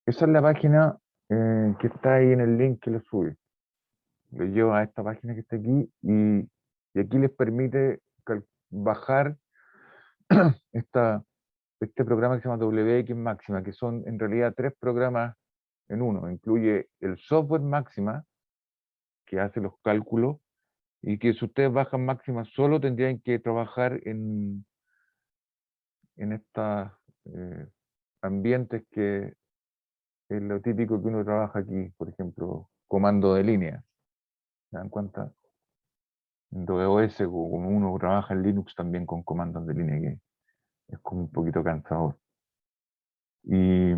Esa es la página que está ahí en el link que les subí. Lo lleva a esta página que está aquí y aquí les permite bajar este programa que se llama WX Máxima, que son en realidad tres programas en uno. Incluye el software Máxima, que hace los cálculos, y que si ustedes bajan Máxima solo tendrían que trabajar en estos ambientes que es lo típico que uno trabaja aquí, por ejemplo, comando de línea. ¿Se dan cuenta? En DOS, como uno trabaja en Linux también con comandos de línea, que es como un poquito cansador. Y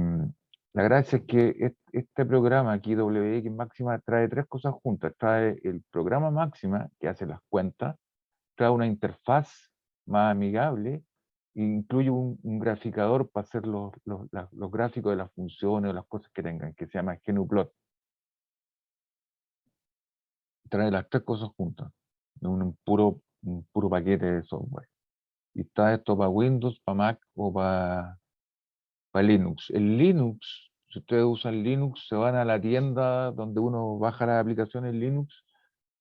la gracia es que este programa aquí, WX Máxima, trae tres cosas juntas. Trae el programa Máxima, que hace las cuentas, trae una interfaz más amigable, e incluye un graficador para hacer los gráficos de las funciones o las cosas que tengan, que se llama GnuPlot. Trae las tres cosas juntas, en un puro paquete de software. Y está esto para Windows, para Mac o para Linux. El Linux, si ustedes usan Linux, se van a la tienda donde uno baja las aplicaciones Linux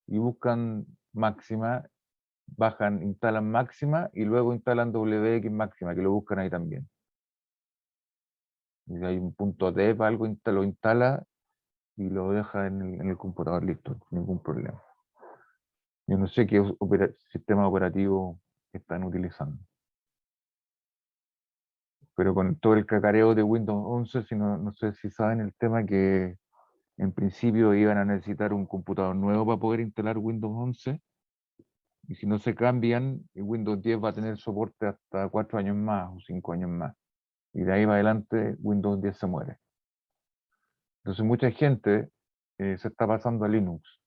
y buscan Máxima, bajan, instalan Máxima y luego instalan WX Máxima, que lo buscan ahí también. Y hay un punto dev, algo lo instala y lo deja en el computador listo, sin ningún problema. Yo no sé qué sistema operativo están utilizando. Pero con todo el cacareo de Windows 11, si no sé si saben el tema que en principio iban a necesitar un computador nuevo para poder instalar Windows 11, y si no se cambian, Windows 10 va a tener soporte hasta 4 años más o 5 años más. Y de ahí para adelante Windows 10 se muere. Entonces mucha gente se está pasando a Linux.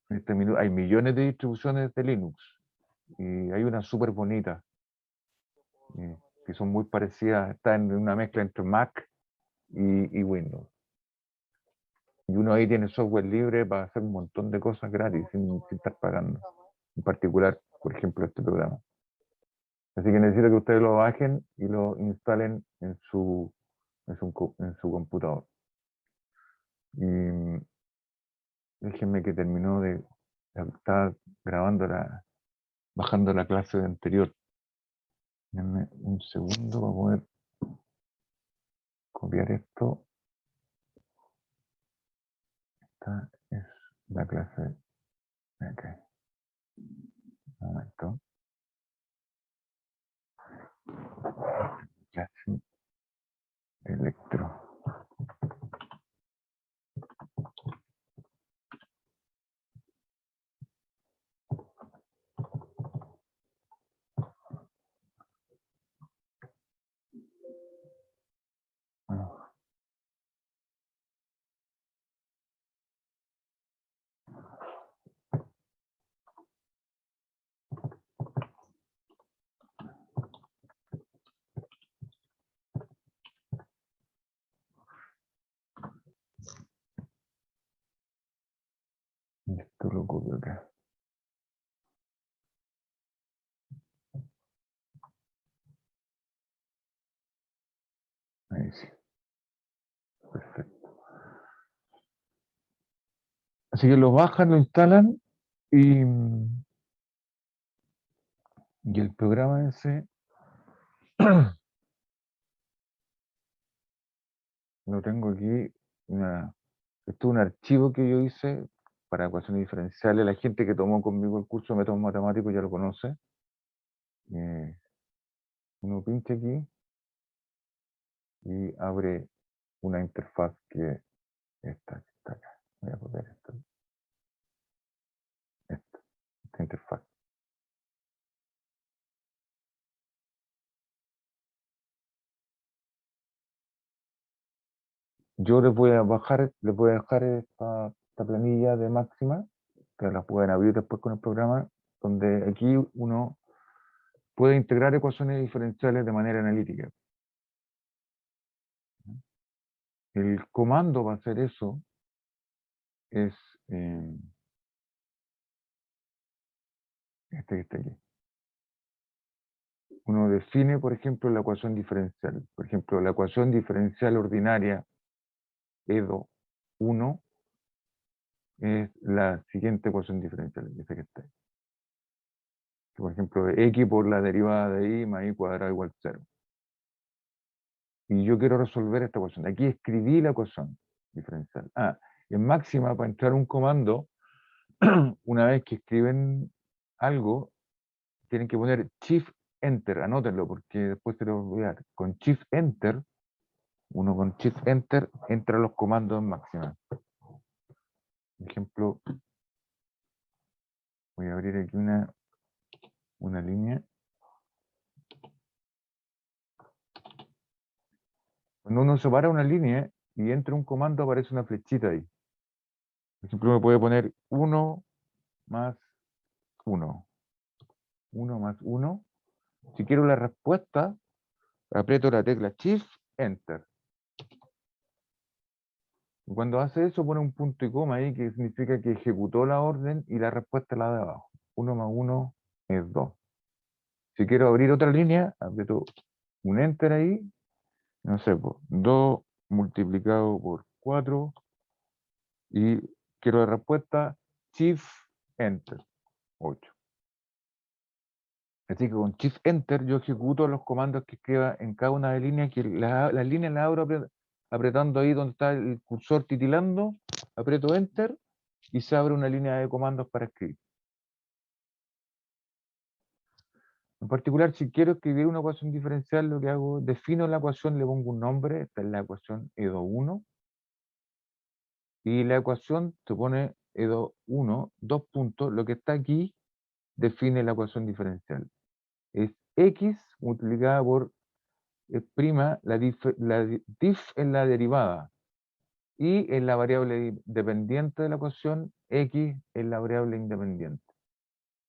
En este minuto hay millones de distribuciones de Linux y hay una súper bonita que son muy parecidas, están en una mezcla entre Mac y Windows. Y uno ahí tiene software libre para hacer un montón de cosas gratis sin estar pagando. En particular, por ejemplo, este programa. Así que necesito que ustedes lo bajen y lo instalen en su computador. Y déjenme que terminó de... Estaba grabando bajando la clase anterior. Denme un segundo para poder copiar esto. Esta es la clase de acá. Un momento. Clase electro. Ah, esto lo copio acá. Ahí sí. Perfecto. Así que lo bajan, lo instalan y el programa ese lo tengo aquí. Esto es un archivo que yo hice para ecuaciones diferenciales. La gente que tomó conmigo el curso de métodos matemáticos ya lo conoce. Eh, Uno pincha aquí y abre una interfaz que esta que está acá. Voy a poner esta interfaz. Yo les voy a dejar esta planilla de máxima, que la pueden abrir después con el programa, donde aquí uno puede integrar ecuaciones diferenciales de manera analítica. El comando para hacer eso es este que está aquí. Uno define, por ejemplo, la ecuación diferencial. Por ejemplo, la ecuación diferencial ordinaria EDO 1 es la siguiente ecuación diferencial, esa que está ahí. Por ejemplo, x por la derivada de y más y cuadrado igual 0. Y yo quiero resolver esta ecuación. Aquí escribí la ecuación diferencial. En máxima, para entrar un comando, una vez que escriben algo, tienen que poner Shift Enter, anótenlo, porque después se lo voy a olvidar. Con Shift Enter, uno con Shift Enter entra los comandos en máxima. Por ejemplo, voy a abrir aquí una línea. Cuando uno separa una línea y entra un comando, aparece una flechita ahí. Por ejemplo, me puede poner 1 más 1. 1 más 1. Si quiero la respuesta, aprieto la tecla Shift Enter. Y cuando hace eso, pone un punto y coma ahí, que significa que ejecutó la orden y la respuesta es la de abajo. 1 más 1 es 2. Si quiero abrir otra línea, aprieto un Enter ahí. No sé, 2 multiplicado por 4. Y quiero la respuesta Shift Enter. 8. Así que con Shift Enter yo ejecuto los comandos que escriba en cada una de las líneas, que las líneas las abro apretando ahí donde está el cursor titilando, aprieto Enter y se abre una línea de comandos para escribir. En particular, si quiero escribir una ecuación diferencial, lo que hago, defino la ecuación, le pongo un nombre, esta es la ecuación EDO 1, y la ecuación se pone EDO 1, 2 puntos, lo que está aquí define la ecuación diferencial. Es x multiplicada por prima, la dif en la derivada, y en la variable dependiente de la ecuación, x en la variable independiente.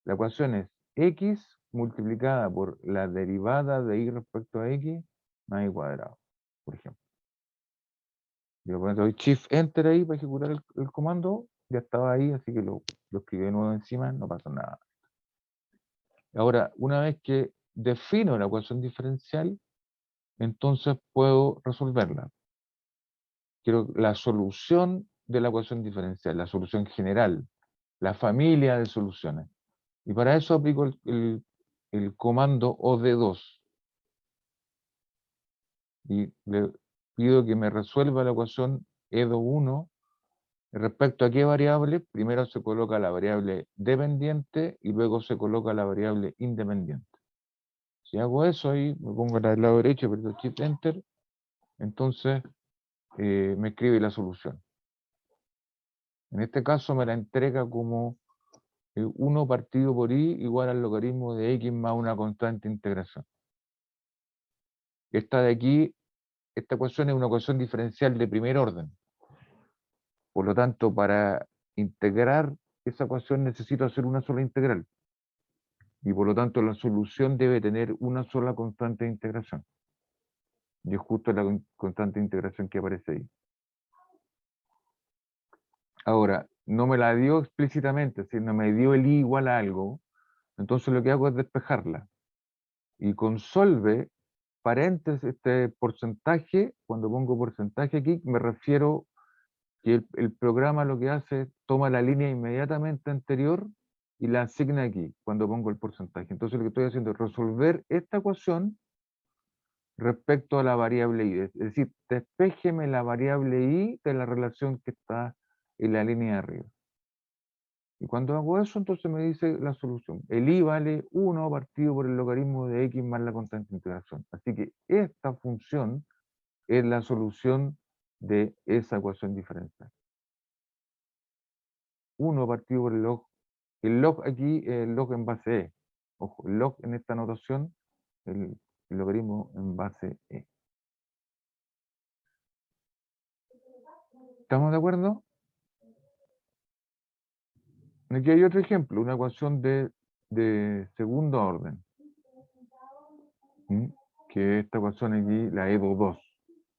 La ecuación es x multiplicada por la derivada de y respecto a x más y cuadrado, por ejemplo. Yo doy Shift Enter ahí para ejecutar el comando, ya estaba ahí, así que lo escribí de nuevo encima, no pasa nada. Ahora, una vez que defino la ecuación diferencial, entonces puedo resolverla. Quiero la solución de la ecuación diferencial, la solución general, la familia de soluciones. Y para eso aplico el comando OD2. Y le pido que me resuelva la ecuación EDO1 respecto a qué variable. Primero se coloca la variable dependiente y luego se coloca la variable independiente. Si hago eso ahí, me pongo al lado derecho, aprieto Shift Enter, entonces me escribe la solución. En este caso me la entrega como 1 partido por y igual al logaritmo de x más una constante de integración. Esta de aquí, esta ecuación es una ecuación diferencial de primer orden. Por lo tanto, para integrar esa ecuación necesito hacer una sola integral. Y por lo tanto la solución debe tener una sola constante de integración. Y es justo la constante de integración que aparece ahí. Ahora, no me la dio explícitamente, es decir, no me dio el i igual a algo, entonces lo que hago es despejarla. Y con solve, paréntesis, este porcentaje, cuando pongo porcentaje aquí, me refiero que el programa lo que hace es toma la línea inmediatamente anterior y la asigna aquí, cuando pongo el porcentaje. Entonces lo que estoy haciendo es resolver esta ecuación respecto a la variable y. Es decir, despéjeme la variable y de la relación que está en la línea de arriba. Y cuando hago eso, entonces me dice la solución. El i vale 1 partido por el logaritmo de x más la constante de integración. Así que esta función es la solución de esa ecuación diferencial. 1 partido por el log. El log aquí es el log en base e. Ojo, el log en esta notación, el logaritmo en base e. ¿Estamos de acuerdo? Aquí hay otro ejemplo, una ecuación de segundo orden. Que esta ecuación aquí, la EDO2,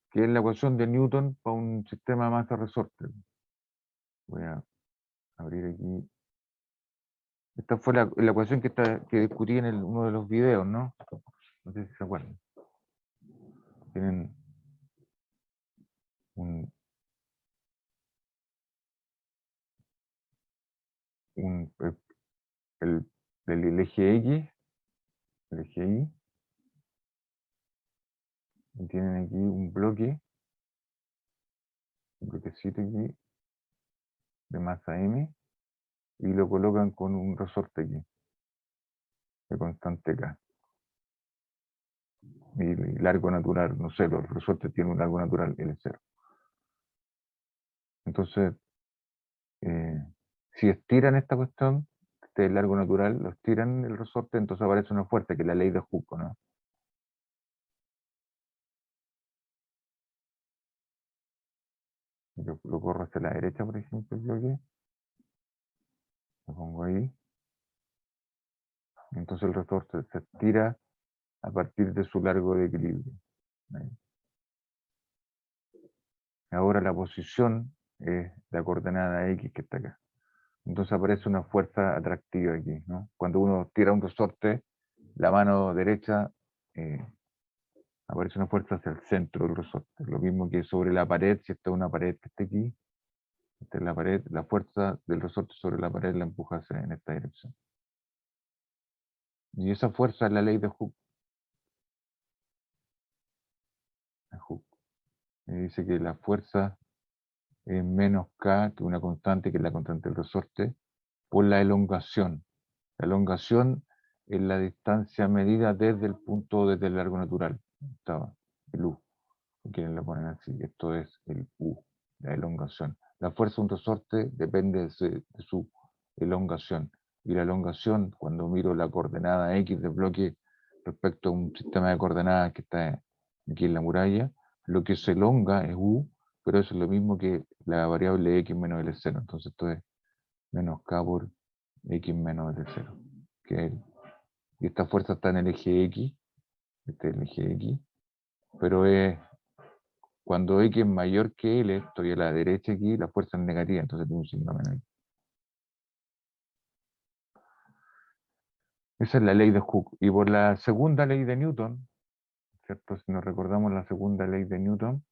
que es la ecuación de Newton para un sistema de masa-resorte. Voy a abrir aquí. Esta fue la ecuación que discutí en uno de los videos, ¿no? No sé si se acuerdan. Tienen un un, el eje X, el eje Y, y tienen aquí un bloquecito aquí de masa M, y lo colocan con un resorte aquí, de constante K. Y largo natural, no sé, los resortes tienen un largo natural L0. Entonces, si estiran esta cuestión, este largo natural, lo estiran el resorte, entonces aparece una fuerza, que es la ley de Hooke, ¿no? Yo lo corro hacia la derecha, por ejemplo, yo aquí, lo pongo ahí, entonces el resorte se estira a partir de su largo de equilibrio. Ahí. Ahora la posición es la coordenada X que está acá. Entonces aparece una fuerza atractiva aquí, ¿no? Cuando uno tira un resorte, la mano derecha aparece una fuerza hacia el centro del resorte. Lo mismo que sobre la pared, si está una pared que está aquí, esta es la pared, la fuerza del resorte sobre la pared la empuja en esta dirección. Y esa fuerza es la ley de Hooke. Y dice que la fuerza es menos K, que una constante, que es la constante del resorte, por la elongación. La elongación es la distancia medida desde el punto, desde el largo natural. Estaba el U. Si quieren lo ponen así. Esto es el U, la elongación. La fuerza de un resorte depende de su elongación. Y la elongación, cuando miro la coordenada X del bloque respecto a un sistema de coordenadas que está aquí en la muralla, lo que se elonga es U, pero eso es lo mismo que la variable X menos L0. Entonces esto es menos K por X menos L0. Y esta fuerza está en el eje X, este es el eje X, pero es cuando X es mayor que L, estoy a la derecha aquí, la fuerza es negativa, entonces tengo un signo menos. Esa es la ley de Hooke. Y por la segunda ley de Newton, ¿cierto? Si nos recordamos la segunda ley de Newton,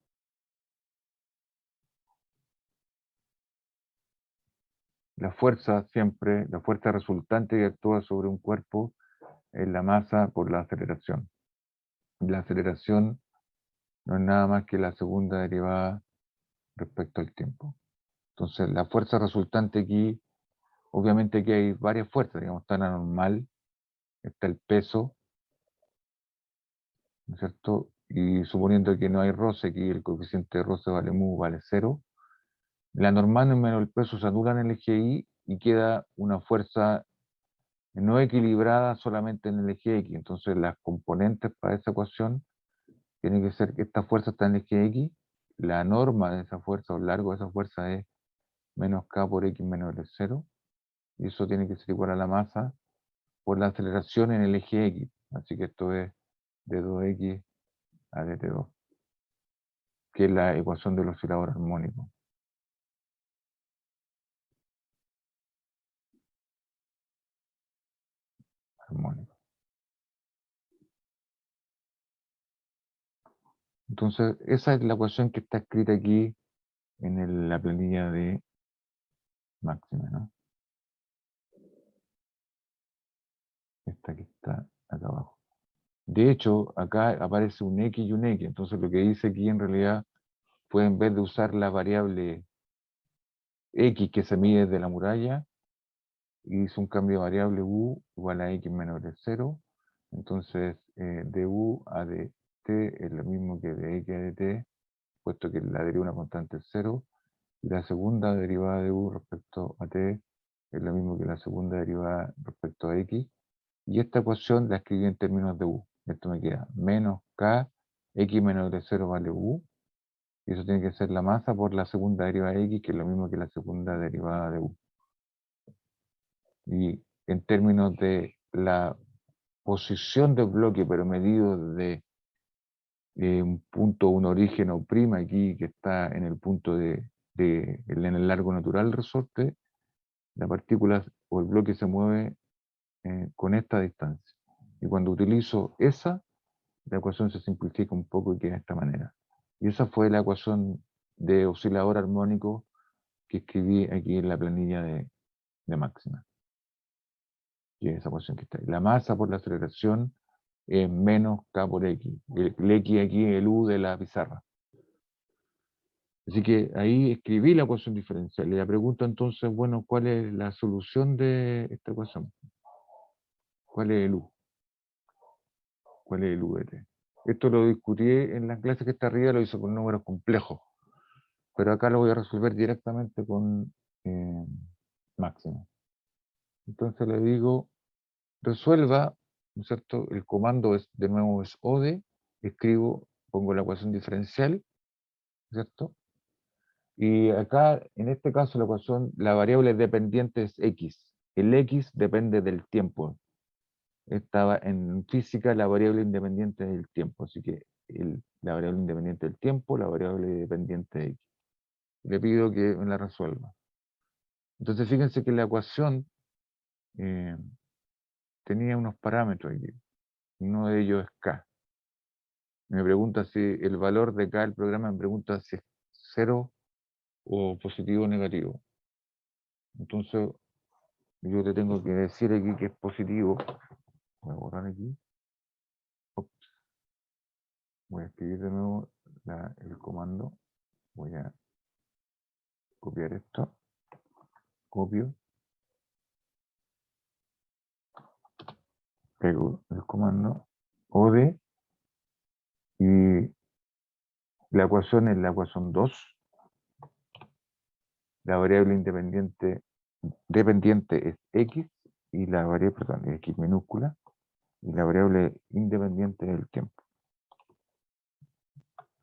la fuerza siempre, la fuerza resultante que actúa sobre un cuerpo es la masa por la aceleración. Y la aceleración no es nada más que la segunda derivada respecto al tiempo. Entonces, la fuerza resultante aquí, obviamente que hay varias fuerzas, digamos, está la normal, está el peso, ¿no es cierto? Y suponiendo que no hay roce, aquí el coeficiente de roce vale mu, vale 0, la normal menos el peso se anulan en el eje Y y queda una fuerza no equilibrada solamente en el eje X. Entonces las componentes para esa ecuación tienen que ser que esta fuerza está en el eje X, la norma de esa fuerza o el largo de esa fuerza es menos K por X menos L0, y eso tiene que ser igual a la masa por la aceleración en el eje X. Así que esto es de 2x a dt2, que es la ecuación del oscilador armónico. Entonces, esa es la ecuación que está escrita aquí en la planilla de máxima, ¿no? Esta que está acá abajo. De hecho, acá aparece un X y un X, entonces lo que dice aquí en realidad fue, en vez de usar la variable X que se mide de la muralla, hizo un cambio de variable U igual a X menos de 0, entonces de U a dt es lo mismo que de X a dt, puesto que la derivada una constante es 0, y la segunda derivada de U respecto a t es lo mismo que la segunda derivada respecto a x, y esta ecuación la escribí en términos de U. Esto me queda menos k, x menos de 0 vale U, y eso tiene que ser la masa por la segunda derivada de x, que es lo mismo que la segunda derivada de U. Y en términos de la posición del bloque, pero medido de un punto, un origen o prima aquí, que está en el punto en el largo natural del resorte, la partícula o el bloque se mueve con esta distancia. Y cuando utilizo esa, la ecuación se simplifica un poco y queda de esta manera. Y esa fue la ecuación de oscilador armónico que escribí aquí en la planilla de máxima, que es esa ecuación que está ahí. La masa por la aceleración es menos K por X. El X aquí es el U de la pizarra. Así que ahí escribí la ecuación diferencial. Y la pregunta entonces, bueno, ¿cuál es la solución de esta ecuación? ¿Cuál es el U? ¿Cuál es el U de t? Esto lo discutí en la clase que está arriba, lo hice con números complejos. Pero acá lo voy a resolver directamente con máxima. Entonces le digo, resuelva, ¿no es cierto? El comando es, de nuevo es ODE, escribo, pongo la ecuación diferencial, ¿cierto? Y acá, en este caso, la ecuación, la variable dependiente es X. El X depende del tiempo. Estaba en física la variable independiente del tiempo, así que la variable independiente del tiempo, la variable dependiente de X. Le pido que me la resuelva. Entonces fíjense que la ecuación eh, tenía unos parámetros aquí. Uno de ellos es K. Me pregunta si el valor de K, el programa me pregunta si es cero o positivo o negativo. Entonces yo te tengo que decir aquí que es positivo. Voy a borrar aquí. Ups. Voy a escribir de nuevo el comando. Voy a copiar esto. Copio. Pego el comando. ODE. Y la ecuación es la ecuación 2. La variable dependiente es X. Y la variable, perdón, es X minúscula. Y la variable independiente es el tiempo.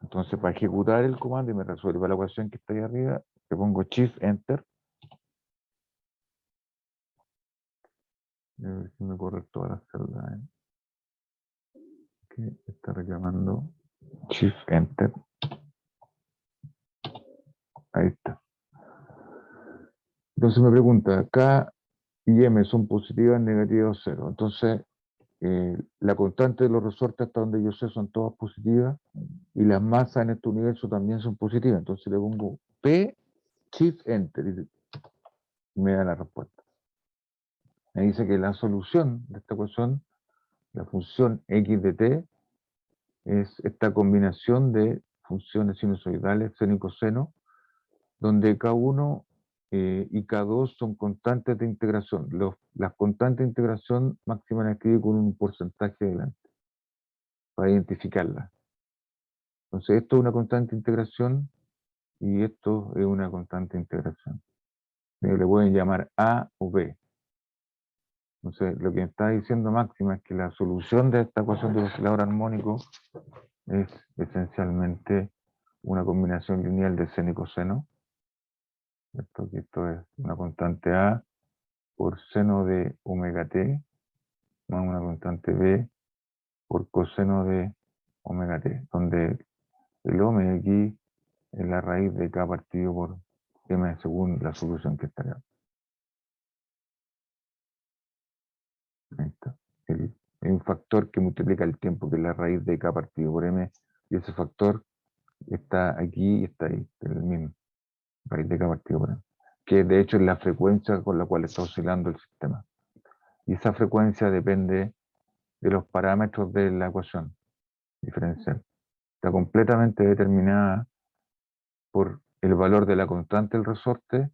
Entonces, para ejecutar el comando y me resuelva la ecuación que está ahí arriba, le pongo Shift Enter. A ver si me corre todas las celdas. Que está reclamando Shift Enter. Ahí está. Entonces me pregunta, K y M son positivas, negativas o cero. Entonces, la constante de los resortes hasta donde yo sé son todas positivas y las masas en este universo también son positivas. Entonces le pongo P, Shift Enter y me da la respuesta. Me dice que la solución de esta ecuación, la función x de t, es esta combinación de funciones sinusoidales, seno y coseno, donde K1 y K2 son constantes de integración. Las constantes de integración máxima las escribe con un porcentaje delante, para identificarlas. Entonces esto es una constante de integración y esto es una constante de integración. Le pueden llamar A o B. Entonces, lo que está diciendo Máxima es que la solución de esta ecuación de oscilador armónico es esencialmente una combinación lineal de seno y coseno. Esto es una constante A por seno de omega t más una constante B por coseno de omega t, donde el omega aquí es la raíz de K partido por M según la solución que está acá. Ahí está. Hay un factor que multiplica el tiempo, que es la raíz de K partido por M, y ese factor está aquí y está ahí, es el mismo, raíz de K partido por M, que de hecho es la frecuencia con la cual está oscilando el sistema. Y esa frecuencia depende de los parámetros de la ecuación diferencial. Está completamente determinada por el valor de la constante del resorte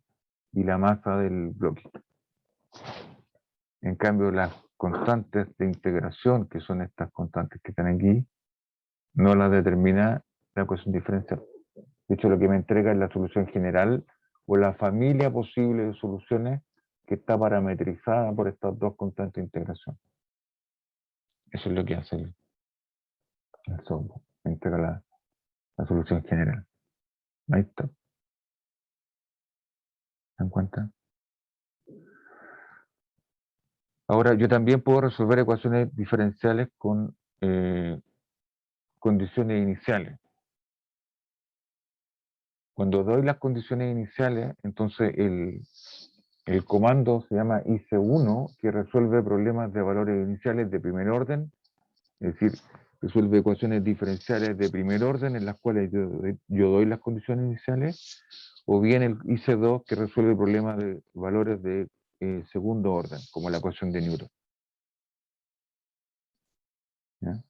y la masa del bloque. En cambio, las constantes de integración, que son estas constantes que están aquí, no las determina la ecuación diferencial. De hecho, lo que me entrega es la solución general o la familia posible de soluciones que está parametrizada por estas dos constantes de integración. Eso es lo que hace el software. Me entrega la solución general. Ahí está. ¿Se dan cuenta? Ahora, yo también puedo resolver ecuaciones diferenciales con condiciones iniciales. Cuando doy las condiciones iniciales, entonces el comando se llama IC1, que resuelve problemas de valores iniciales de primer orden, es decir, resuelve ecuaciones diferenciales de primer orden en las cuales yo doy las condiciones iniciales, o bien el IC2, que resuelve problemas de valores de segundo orden, como la ecuación de Newton. ¿Ya?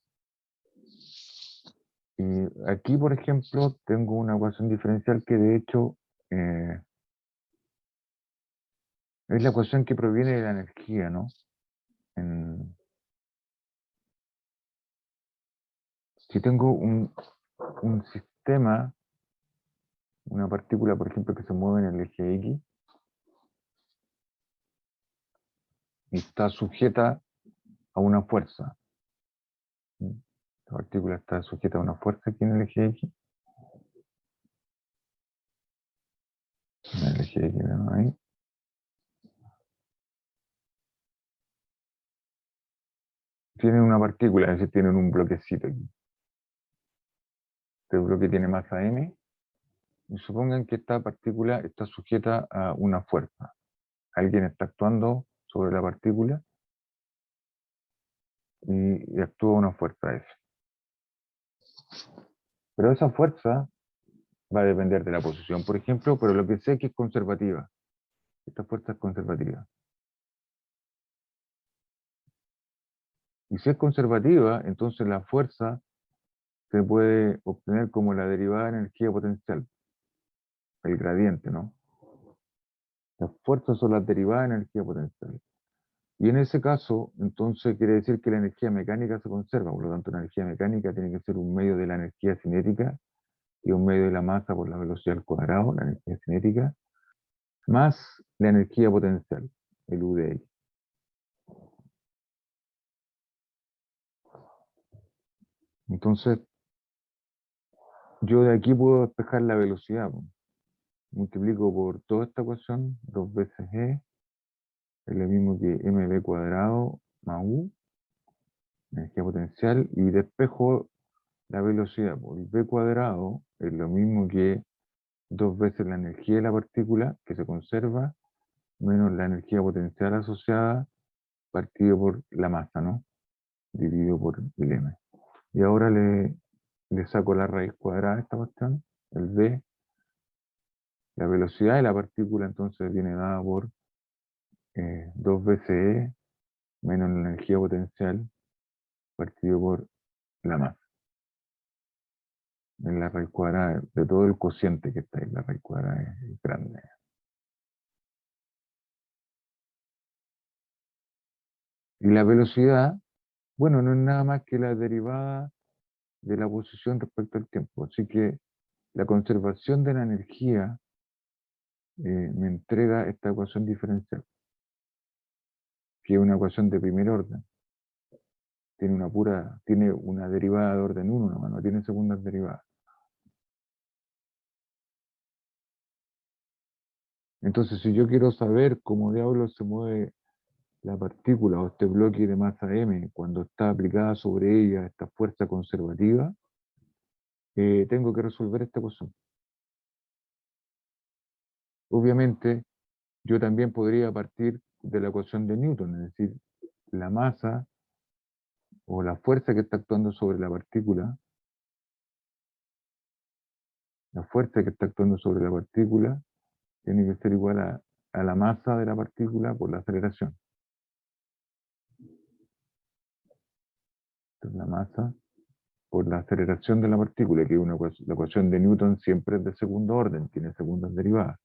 Aquí, por ejemplo, tengo una ecuación diferencial que de hecho eh, es la ecuación que proviene de la energía, ¿no? En- si tengo un sistema, una partícula, por ejemplo, que se mueve en el eje X y está sujeta a una fuerza. ¿Sí? La partícula está sujeta a una fuerza aquí en el eje X. En el eje X, ¿no? Ahí. Tienen una partícula, es decir, tienen un bloquecito aquí. Este bloque tiene masa m, y supongan que esta partícula está sujeta a una fuerza. Alguien está actuando sobre la partícula y actúa una fuerza F. Pero esa fuerza va a depender de la posición, por ejemplo, pero lo que sé es que es conservativa. Esta fuerza es conservativa. Y si es conservativa, entonces la fuerza se puede obtener como la derivada de energía potencial, el gradiente, ¿no? Las fuerzas son las derivadas de energía potencial. Y en ese caso, entonces quiere decir que la energía mecánica se conserva, por lo tanto la energía mecánica tiene que ser un medio de la energía cinética y un medio de la masa por la velocidad al cuadrado, la energía cinética, más la energía potencial, el U de X. Entonces, yo de aquí puedo despejar la velocidad, po. Multiplico por toda esta ecuación, 2 veces E, es lo mismo que mv cuadrado más U, energía potencial, y despejo la velocidad, po. El v cuadrado es lo mismo que 2 veces la energía de la partícula que se conserva, menos la energía potencial asociada, partido por la masa, ¿no? Dividido por el m. Y ahora le saco la raíz cuadrada a esta cuestión, el v, la velocidad de la partícula entonces viene dada por 2 veces e menos la energía potencial partido por la masa. En la raíz cuadrada de todo el cociente que está ahí, la raíz cuadrada es grande. Y la velocidad, bueno, no es nada más que la derivada de la posición respecto al tiempo. Así que la conservación de la energía me entrega esta ecuación diferencial, que es una ecuación de primer orden. Tiene una derivada de orden 1 nomás, no tiene segundas derivadas. Entonces, si yo quiero saber cómo diablos se mueve la partícula o este bloque de masa m cuando está aplicada sobre ella esta fuerza conservativa, tengo que resolver esta ecuación. Obviamente, yo también podría partir de la ecuación de Newton, es decir, la masa o la fuerza que está actuando sobre la partícula, la fuerza que está actuando sobre la partícula tiene que ser igual a la masa de la partícula por la aceleración. Entonces, la masa por la aceleración de la partícula, que es la ecuación de Newton siempre es de segundo orden, tiene segundas derivadas.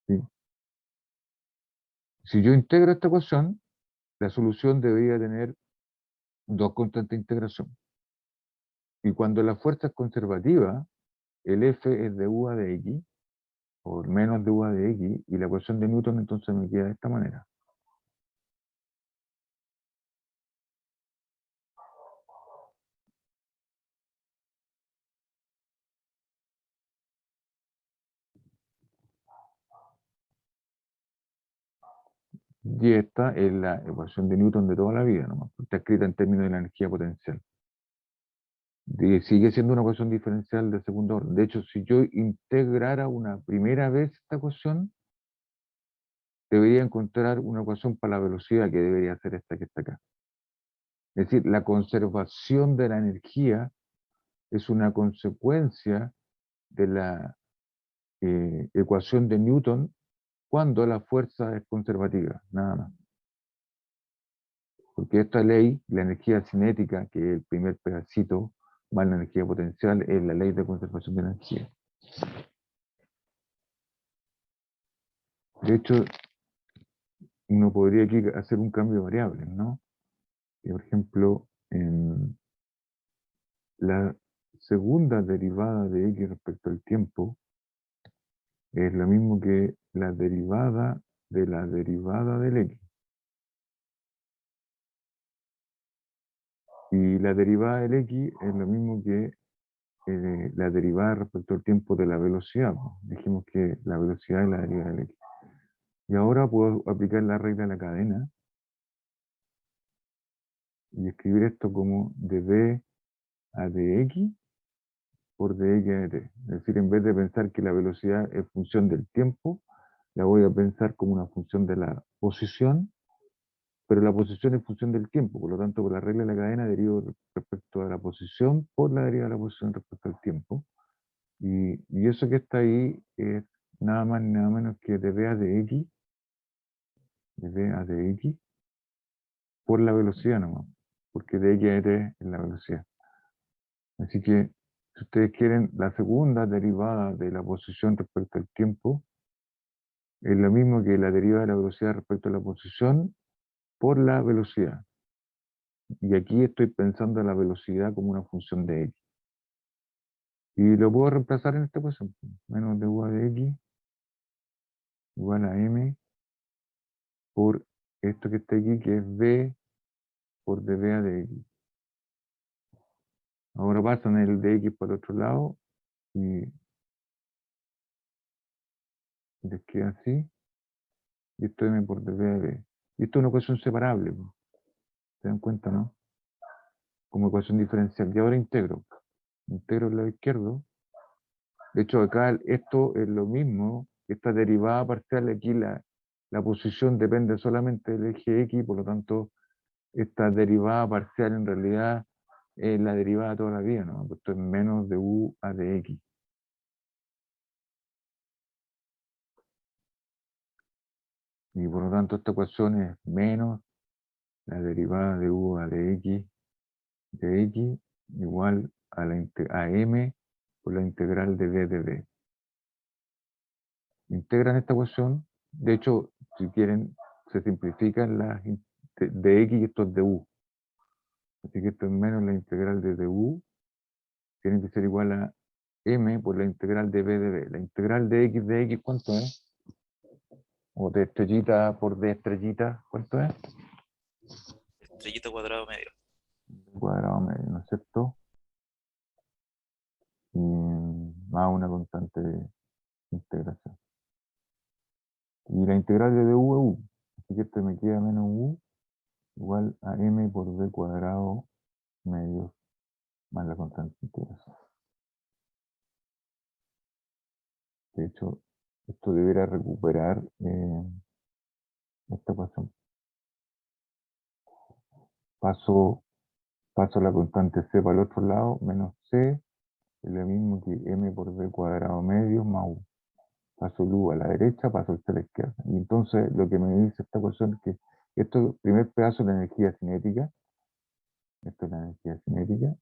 ¿Sí? Si yo integro esta ecuación, la solución debería tener dos constantes de integración. Y cuando la fuerza es conservativa, el F es de U a de X, o menos de U a de X, y la ecuación de Newton entonces me queda de esta manera. Y esta es la ecuación de Newton de toda la vida, nomás. Está escrita en términos de la energía potencial. Y sigue siendo una ecuación diferencial de segundo orden. De hecho, si yo integrara una primera vez esta ecuación, debería encontrar una ecuación para la velocidad que debería ser esta que está acá. Es decir, la conservación de la energía es una consecuencia de la ecuación de Newton cuando la fuerza es conservativa, nada más. Porque esta ley, la energía cinética, que es el primer pedacito, más la energía potencial, es la ley de conservación de energía. De hecho, uno podría aquí hacer un cambio de variables, ¿no? Por ejemplo, en la segunda derivada de x respecto al tiempo es lo mismo que la derivada del x. Y la derivada del x es lo mismo que la derivada respecto al tiempo de la velocidad. Dijimos que la velocidad es la derivada del x. Y ahora puedo aplicar la regla de la cadena y escribir esto como dv a dx por dx a dt. Es decir, en vez de pensar que la velocidad es función del tiempo, la voy a pensar como una función de la posición, pero la posición es función del tiempo. Por lo tanto, por la regla de la cadena derivo respecto a la posición por la derivada de la posición respecto al tiempo. Y eso que está ahí es nada más ni nada menos que dv a dx por la velocidad nomás, porque dx a dt es la velocidad. Así que, si ustedes quieren, la segunda derivada de la posición respecto al tiempo es lo mismo que la derivada de la velocidad respecto a la posición por la velocidad. Y aquí estoy pensando en la velocidad como una función de x. Y lo puedo reemplazar en esta ecuación. Menos dv de x igual a m por esto que está aquí, que es v por dv de x. Ahora pasan el dx por el otro lado y les queda así. Y esto m por dv de v. Y esto es una ecuación separable. ¿Se dan cuenta, no? Como ecuación diferencial. Y ahora integro. Integro el lado izquierdo. De hecho, acá esto es lo mismo. Esta derivada parcial, aquí la posición depende solamente del eje x, por lo tanto, esta derivada parcial en realidad es la derivada toda la vida, ¿no? Esto es menos de u a de x. Y por lo tanto, esta ecuación es menos la derivada de u a de x igual a m por la integral de v de v. Integran esta ecuación, de hecho, si quieren, se simplifican las de x y esto es de u. Así que esto es menos la integral de du, tiene que ser igual a m por la integral de v de v. La integral de x, ¿cuánto es? O de estrellita por d estrellita, ¿cuánto es? Estrellita cuadrado medio. Cuadrado medio, ¿no es cierto? Y más una constante de integración. Y la integral de du es u. Así que esto me queda menos u igual a m por v cuadrado medio más la constante de integración. De hecho, esto deberá recuperar esta ecuación. Paso la constante c para el otro lado, menos c, es lo mismo que m por v cuadrado medio más u. Paso el u a la derecha, paso el c a la izquierda. Y entonces lo que me dice esta ecuación es que esto es el primer pedazo de la energía cinética. Esto es la energía cinética.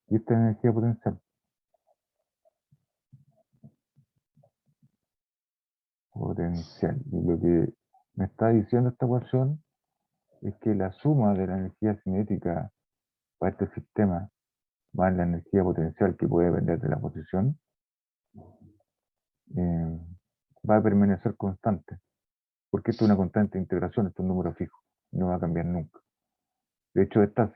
Y esta es la energía potencial. Potencial. Y lo que me está diciendo esta ecuación es que la suma de la energía cinética para este sistema más la energía potencial que puede depender de la posición, va a permanecer constante. Porque esto es una constante de integración, esto es un número fijo, no va a cambiar nunca. De hecho, esta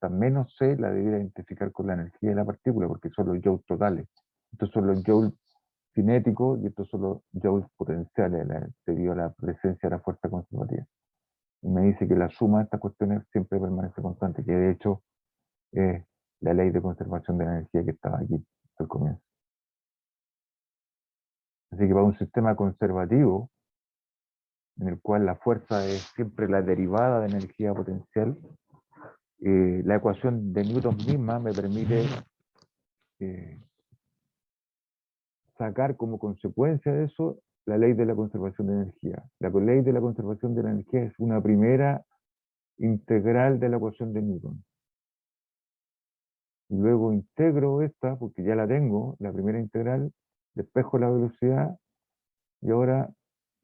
menos C la debiera identificar con la energía de la partícula, porque son los joules totales. Estos son los joules cinéticos y estos son los joules potenciales, debido a la presencia de la fuerza conservativa. Y me dice que la suma de estas cuestiones siempre permanece constante, que de hecho es la ley de conservación de la energía que estaba aquí al comienzo. Así que para un sistema conservativo, en el cual la fuerza es siempre la derivada de energía potencial, la ecuación de Newton misma me permite sacar como consecuencia de eso la ley de la conservación de energía. La ley de la conservación de la energía es una primera integral de la ecuación de Newton. Y luego integro esta, porque ya la tengo, la primera integral, despejo la velocidad, y ahora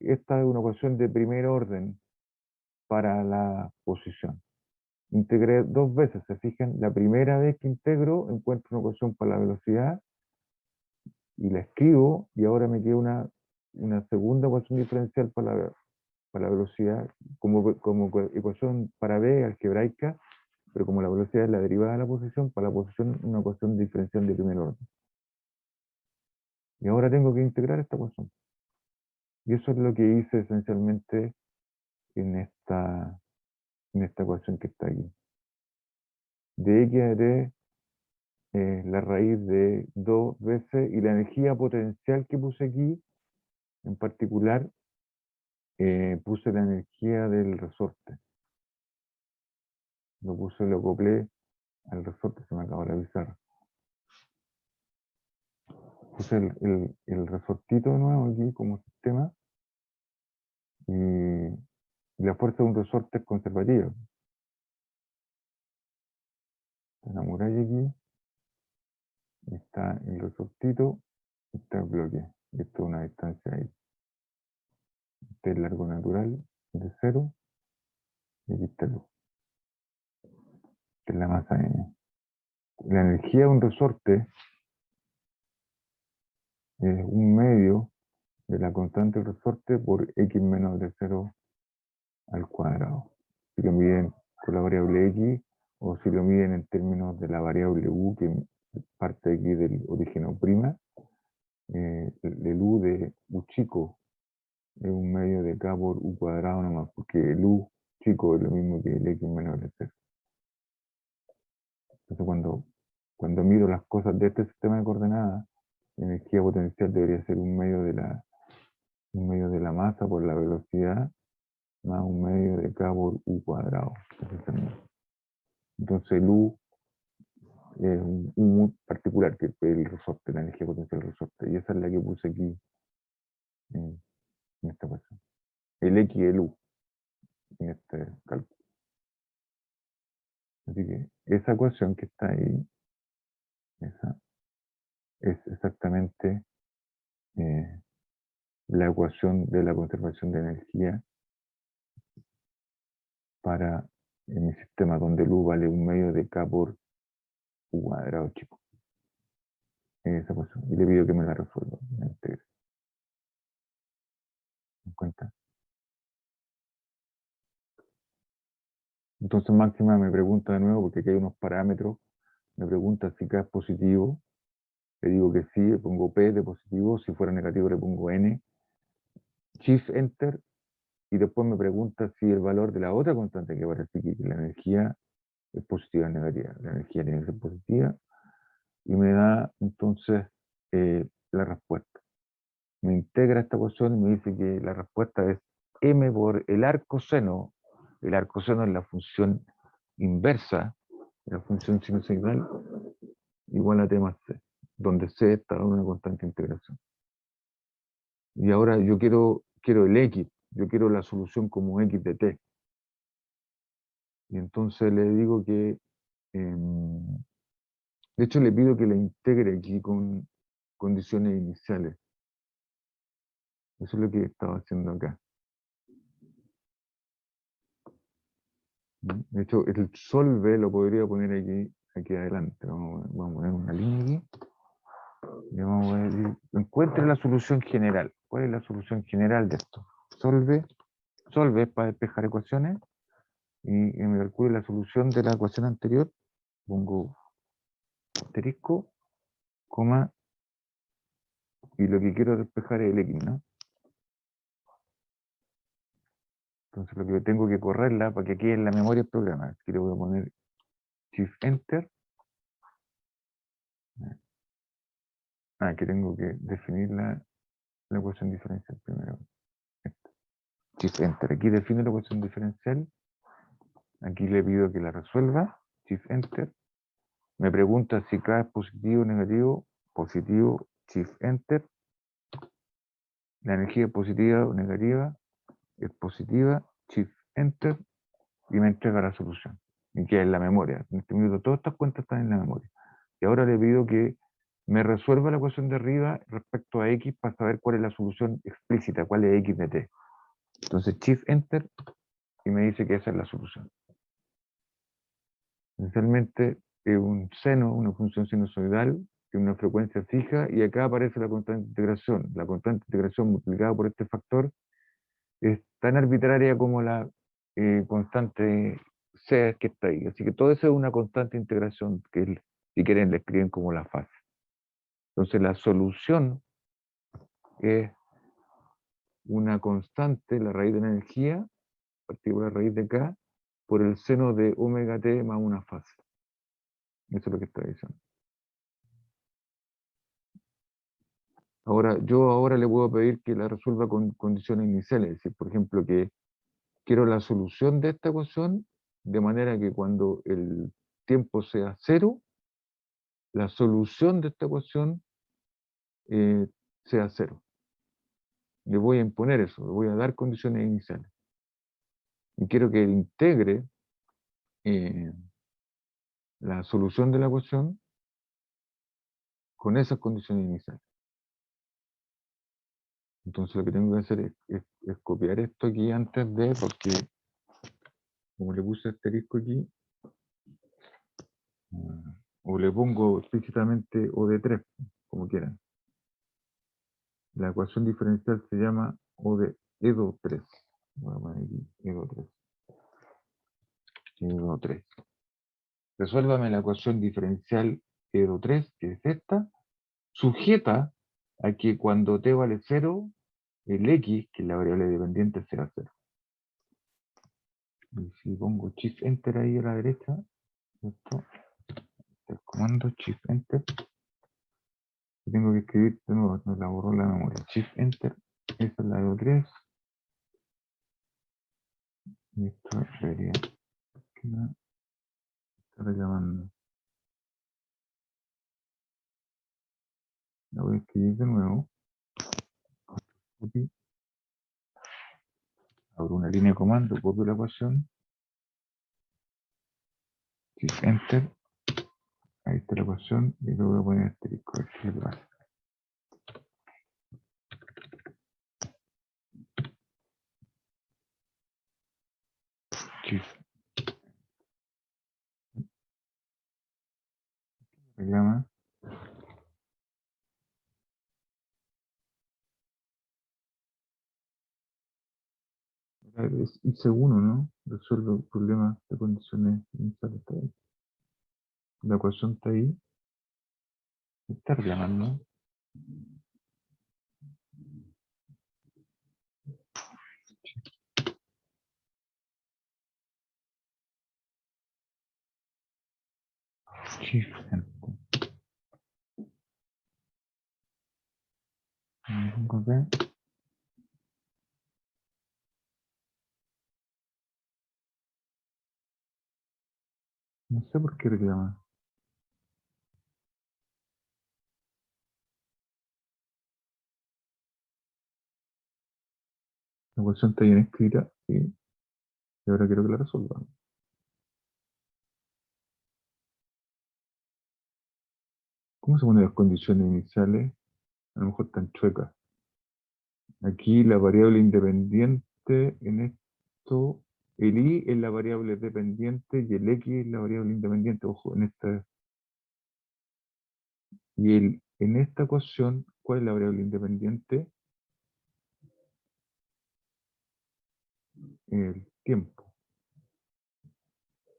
esta es una ecuación de primer orden para la posición. Integré dos veces, se fijan, la primera vez que integro encuentro una ecuación para la velocidad y la escribo, y ahora me queda una segunda ecuación diferencial para la velocidad, como ecuación para B algebraica, pero como la velocidad es la derivada de la posición, para la posición una ecuación diferencial de primer orden. Y ahora tengo que integrar esta ecuación. Y eso es lo que hice esencialmente en esta ecuación que está aquí. De X a D la raíz de 2 veces, y la energía potencial que puse aquí, en particular, puse la energía del resorte. Lo acoplé al resorte, se me acabó la pizarra. Puse el resortito de nuevo aquí como sistema, y la fuerza de un resorte es conservativa. Está la muralla aquí, está el resortito, está el bloque. Esto es una distancia ahí. Este es el largo natural de 0, y aquí está el luz. Esta es la masa M. La energía de un resorte es un medio de la constante del resorte por x menos de 0 al cuadrado. Si lo miden con la variable x, o si lo miden en términos de la variable u, que parte aquí del origen o prima, el u de u chico es un medio de k por u cuadrado nomás, porque el u chico es lo mismo que el x menor de 0. Entonces cuando mido las cosas de este sistema de coordenadas, la energía potencial debería ser un medio de la masa por la velocidad, más un medio de k por u cuadrado. Entonces el u es un muy particular, que es el resorte, la energía potencial del resorte. Y esa es la que puse aquí en esta ecuación. El x y el u en este cálculo. Así que esa ecuación que está ahí, esa es exactamente la ecuación de la conservación de energía para mi sistema, donde el u vale un medio de k por u cuadrado chico. Esa ecuación. Y le pido que me la resuelva. ¿Me cuenta? Entonces Máxima me pregunta de nuevo, porque aquí hay unos parámetros, me pregunta si k es positivo, le digo que sí, le pongo p de positivo, si fuera negativo le pongo n, shift enter, y después me pregunta si el valor de la otra constante que aparece aquí, que la energía es positiva o negativa. La energía tiene que ser positiva, y me da entonces la respuesta. Me integra esta ecuación y me dice que la respuesta es m por el arco seno. El arco seno es la función inversa, la función sinusoidal, igual a t más c, donde c está en una constante de integración. Y ahora yo quiero el x, yo quiero la solución como x de t. Y entonces le digo que, de hecho le pido que la integre aquí con condiciones iniciales. Eso es lo que estaba haciendo acá. De hecho, el solve lo podría poner aquí adelante. Vamos a poner una línea aquí. Y vamos a decir, encuentre la solución general. ¿Cuál es la solución general de esto? Solve es para despejar ecuaciones. Y me calcule la solución de la ecuación anterior. Pongo asterisco, coma, y lo que quiero despejar es el x, ¿no? Entonces lo que tengo que correrla para que quede en la memoria del programa. Aquí le voy a poner Shift Enter. Que tengo que definir la ecuación diferencial primero. Shift Enter. Aquí defino la ecuación diferencial. Aquí le pido que la resuelva. Shift Enter. Me pregunta si K es positivo o negativo. Positivo. Shift Enter. la energía es positiva o negativa, es positiva, Shift Enter, y me entrega la solución. Y que es la memoria. En este minuto todas estas cuentas están en la memoria. Y ahora le pido que me resuelva la ecuación de arriba respecto a X para saber cuál es la solución explícita, cuál es X de T. Entonces Shift Enter y me dice que esa es la solución. Esencialmente es un seno, una función sinusoidal, que una frecuencia fija, y acá aparece la constante de integración. La constante de integración multiplicada por este factor es tan arbitraria como la constante C que está ahí. Así que todo eso es una constante de integración que, si quieren, le escriben como la fase. Entonces la solución es una constante, la raíz de la energía, partido por la raíz de K, por el seno de omega t más una fase. Eso es lo que está diciendo. Ahora, yo ahora le puedo pedir que la resuelva con condiciones iniciales. Es decir, por ejemplo, que quiero la solución de esta ecuación de manera que cuando el tiempo sea cero, la solución de esta ecuación eh, sea cero. Le voy a imponer eso, le voy a dar condiciones iniciales. Y quiero que integre eh, la solución de la ecuación con esas condiciones iniciales. Entonces lo que tengo que hacer es copiar esto aquí antes de, porque como le puse asterisco aquí, o le pongo explícitamente O de 3, como quieran. La ecuación diferencial se llama O de EDO 3. Voy a poner aquí EDO 3. EDO 3. Resuélvame la ecuación diferencial EDO 3, que es esta, sujeta a que cuando t vale 0, el x, que es la variable dependiente, sea 0. Y si pongo Shift Enter ahí a la derecha, ¿cierto? El comando Shift Enter, y tengo que escribir de nuevo, nos la borró la memoria. Shift Enter, esa es la EDO 3. Y esto debería quedar, está reclamando. La voy a escribir de nuevo. Copy. Abro una línea de comando, copio la ecuación. Shift Enter. Ahí está la ecuación. Y luego voy a poner asterisco. A ver qué le pasa. Shift. Reclama. Es I-C1, ¿no? Resuelve problemas de condiciones iniciales. Está ahí. La ecuación está ahí. Está reclamando. Shift Enter. Pongo acá. No sé por qué reclama. La ecuación está bien escrita. Sí. Y ahora quiero que la resuelva. ¿Cómo se ponen las condiciones iniciales? A lo mejor están chuecas. Aquí la variable independiente en esto, el i es la variable dependiente y el x es la variable independiente. Ojo, en esta. Y en esta ecuación, ¿cuál es la variable independiente? El tiempo.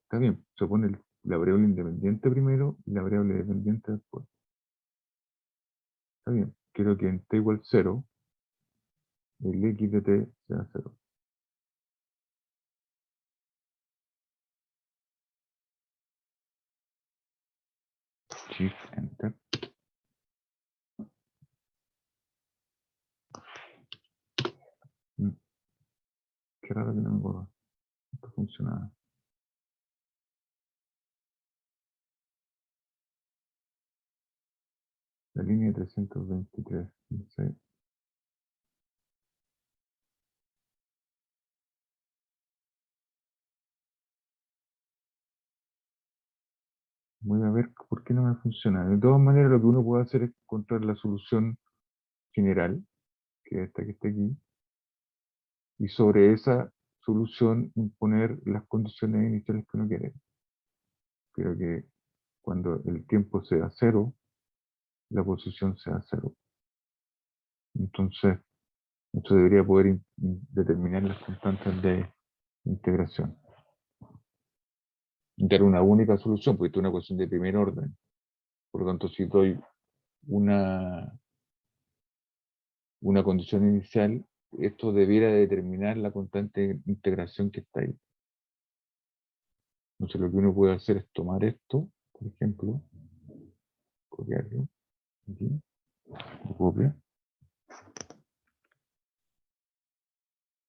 Está bien, se pone la variable independiente primero y la variable dependiente después. Está bien, quiero que en t igual 0, el x de t sea 0. Shift Enter. Mm, Qué raro que no me acuerdo. Esto funcionaba. La línea 323. No sé. Voy a ver por qué no me funciona. De todas maneras, lo que uno puede hacer es encontrar la solución general, que es esta que está aquí, y sobre esa solución imponer las condiciones iniciales que uno quiere. Creo que cuando el tiempo sea cero, la posición sea cero. Entonces, esto debería poder determinar las constantes de integración. Dar una única solución, porque esto es una cuestión de primer orden. Por lo tanto, si doy una condición inicial, esto debiera determinar la constante de integración que está ahí. Entonces lo que uno puede hacer es tomar esto, por ejemplo, copiarlo, aquí, lo copio,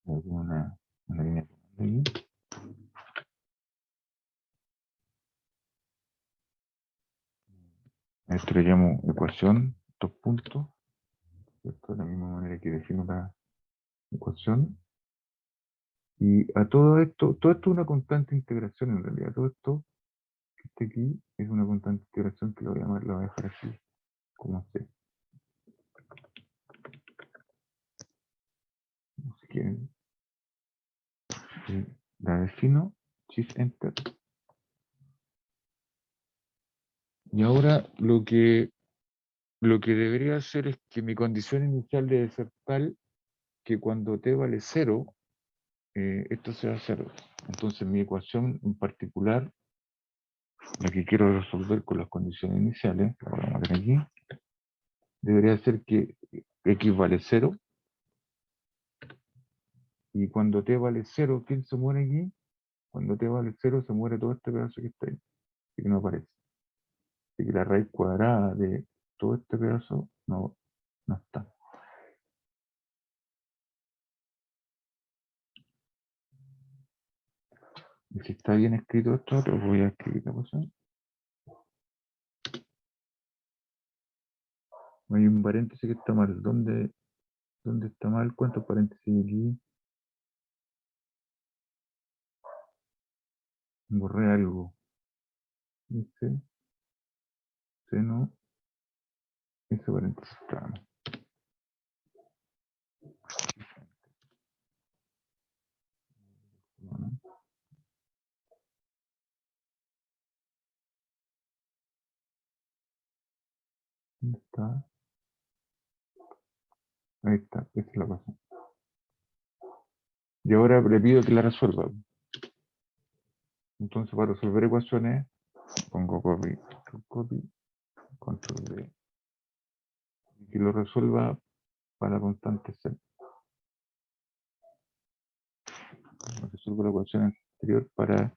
hago una línea aquí, a esto le llamo ecuación, dos puntos, esto de la misma manera que defino la ecuación, y a todo esto es una constante de integración en realidad, todo esto que está aquí es una constante de integración que lo voy a llamar, lo voy a dejar así, como C. Si quieren, la defino, Shift Enter. Y ahora lo que debería hacer es que mi condición inicial debe ser tal que cuando t vale 0, esto sea 0. Entonces mi ecuación en particular, la que quiero resolver con las condiciones iniciales, la voy a poner aquí, debería ser que x vale 0, y cuando t vale 0, ¿quién se muere aquí? Cuando t vale 0 se muere todo este pedazo que está ahí, y que no aparece. Así que la raíz cuadrada de todo este pedazo no está. Y si está bien escrito esto, lo voy a escribir la cosa. Hay un paréntesis que está mal. ¿Dónde está mal? ¿Cuántos paréntesis hay aquí? Borré algo. Ese, seno, ese paréntesis está mal. ¿No? ¿Dónde está? Ahí está, esa es la cosa. Y ahora le pido que la resuelva. Entonces, para resolver ecuaciones, pongo copy, control V. Y que lo resuelva para constante C. Resuelvo la ecuación anterior para,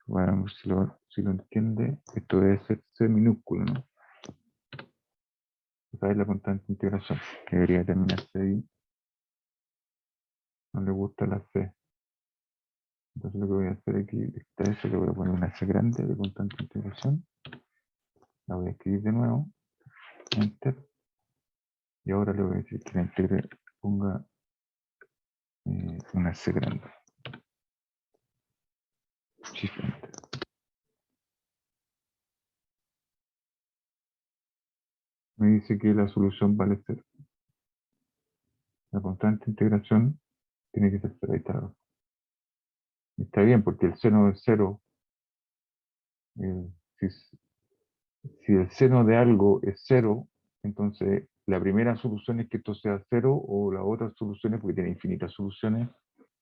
bueno, a ver si lo entiende. Esto debe ser C minúsculo, ¿no? Esa es la constante de integración, que debería terminarse ahí. No le gusta la C. Entonces lo que voy a hacer aquí, esta S le voy a poner una S grande de constante de integración. La voy a escribir de nuevo. Enter. Y ahora le voy a decir que la integre, ponga una C grande. Shift Enter. Me dice que la solución vale 0. La constante de integración tiene que ser 0. Ahí está. Está bien, porque el seno de 0, si, si el seno de algo es 0, entonces la primera solución es que esto sea 0, o la otra solución es, porque tiene infinitas soluciones,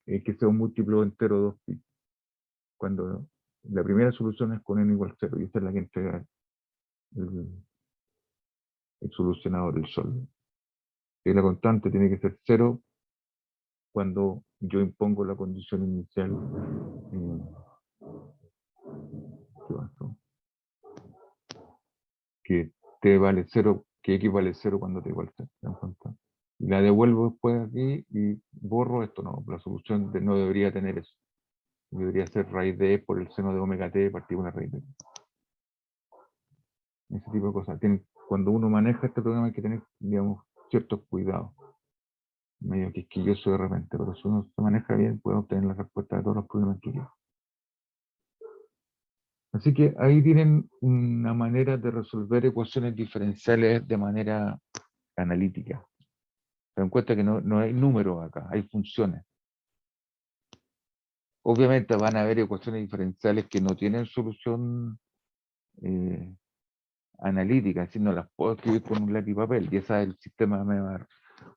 que sea un múltiplo entero 2pi. Cuando la primera solución es con n igual 0, y esta es la que entrega el solucionador, el sol. Y la constante tiene que ser 0 cuando yo impongo la condición inicial. ¿Qué pasó? Que t vale 0, que x vale 0 cuando t igual 0. ¿Se dan cuenta? Y la devuelvo después aquí y borro esto. No, la solución no debería tener eso. Debería ser raíz de e por el seno de omega t partido una raíz de e. Ese tipo de cosas. Cuando uno maneja este programa hay que tener, digamos, ciertos cuidados. Medio quisquilloso de repente, pero si uno se maneja bien puede obtener la respuesta de todos los problemas que quiera. Así que ahí tienen una manera de resolver ecuaciones diferenciales de manera analítica. Se dan cuenta que no hay números acá, hay funciones. Obviamente van a haber ecuaciones diferenciales que no tienen solución analítica, si no las puedo escribir con un lápiz y papel, y esa el sistema me va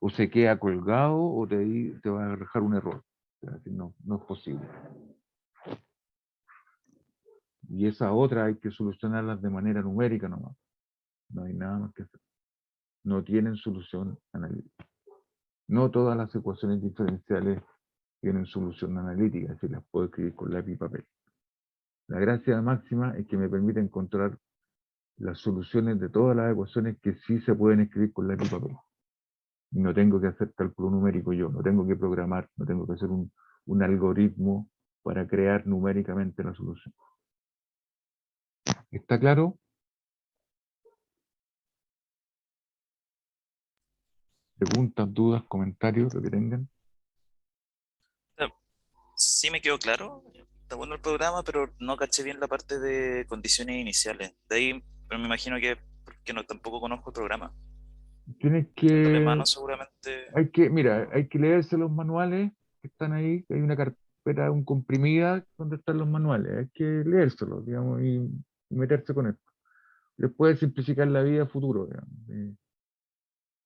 o se queda colgado o te va a dejar un error. O sea, que no es posible. Y esa otra hay que solucionarlas de manera numérica nomás. No hay nada más que hacer. No tienen solución analítica. No todas las ecuaciones diferenciales tienen solución analítica, si las puedo escribir con lápiz y papel. La gracia máxima es que me permite encontrar las soluciones de todas las ecuaciones que sí se pueden escribir con lápiz y papel. Y no tengo que hacer cálculo numérico yo, no tengo que programar, no tengo que hacer un algoritmo para crear numéricamente la solución. ¿Está claro? Preguntas, dudas, comentarios, lo que tengan. Sí me quedó claro, está bueno el programa, pero no caché bien la parte de condiciones iniciales. De ahí, pero me imagino que porque no tampoco conozco el programa. Tienes Dándole que, mano seguramente. mira, hay que leerse los manuales que están ahí, hay una carpeta, un comprimida donde están los manuales, hay que leérselos, digamos, y meterse con esto. Les puede simplificar la vida a futuro, digamos.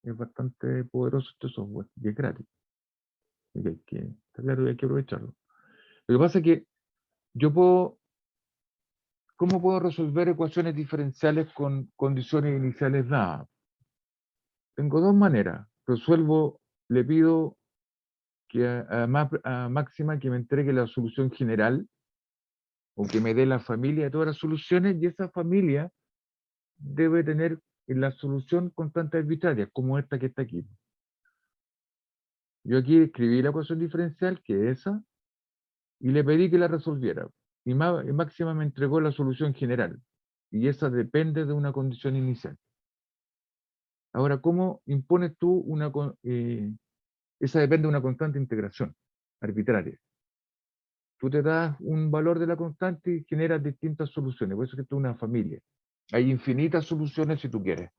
Es bastante poderoso este software y es gratis. Y está claro, y hay que aprovecharlo. Lo que pasa es que yo puedo, ¿cómo puedo resolver ecuaciones diferenciales con condiciones iniciales dadas? Tengo dos maneras. Resuelvo, le pido que a Máxima que me entregue la solución general o que me dé la familia de todas las soluciones y esa familia debe tener en la solución constantes arbitrarias, como esta que está aquí. Yo aquí escribí la ecuación diferencial, que es esa, y le pedí que la resolviera. Y Máxima me entregó la solución general. Y esa depende de una condición inicial. Ahora, ¿cómo impones tú esa depende de una constante integración arbitraria? Tú te das un valor de la constante y generas distintas soluciones. Por eso es que esto es una familia. Hay infinitas soluciones si tú quieres.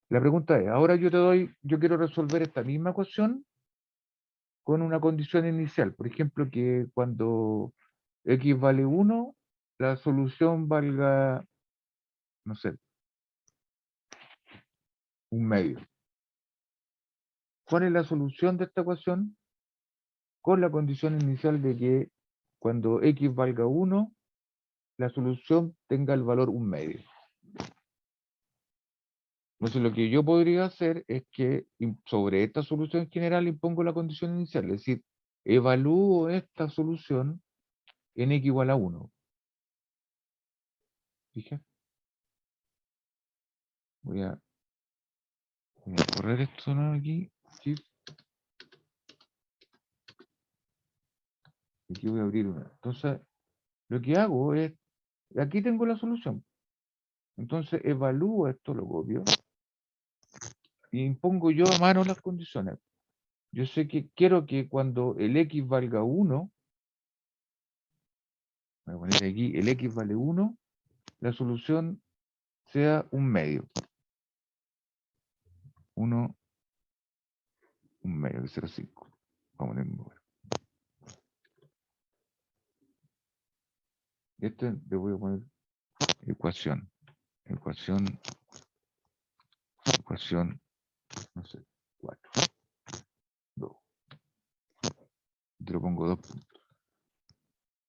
La pregunta es, ahora yo quiero resolver esta misma ecuación con una condición inicial. Por ejemplo, que cuando x vale 1, la solución valga, no sé, un medio. ¿Cuál es la solución de esta ecuación? Con la condición inicial de que cuando x valga 1, la solución tenga el valor un medio. Entonces lo que yo podría hacer es que sobre esta solución general impongo la condición inicial, es decir, evalúo esta solución en x igual a 1. ¿Fija? Voy a correr esto, ¿no? Aquí. Aquí voy a abrir una. Entonces, lo que hago es, aquí tengo la solución. Entonces, evalúo esto, lo copio, y impongo yo a mano las condiciones. Yo sé que quiero que cuando el x valga 1, voy a poner aquí, el x vale 1, la solución sea un medio. 1, un medio de 0,5. Vamos a poner un número. Este le voy a poner ecuación. Ecuación, no sé, 4. 2. Te lo pongo 2 puntos.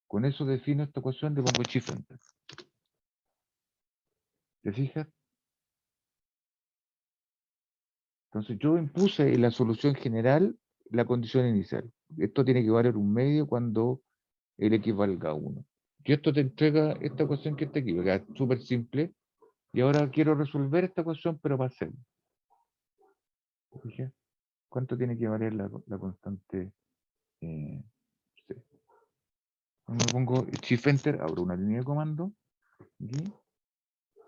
Con eso defino esta ecuación, le pongo shift enter. ¿Te fijas? Entonces yo impuse en la solución general la condición inicial. Esto tiene que valer un medio cuando el x valga 1. Y esto te entrega esta ecuación que está aquí, porque es súper simple. Y ahora quiero resolver esta ecuación, pero para hacerlo. ¿Te fijas? ¿Cuánto tiene que valer la constante C? Cuando pongo shift enter, abro una línea de comando. Aquí,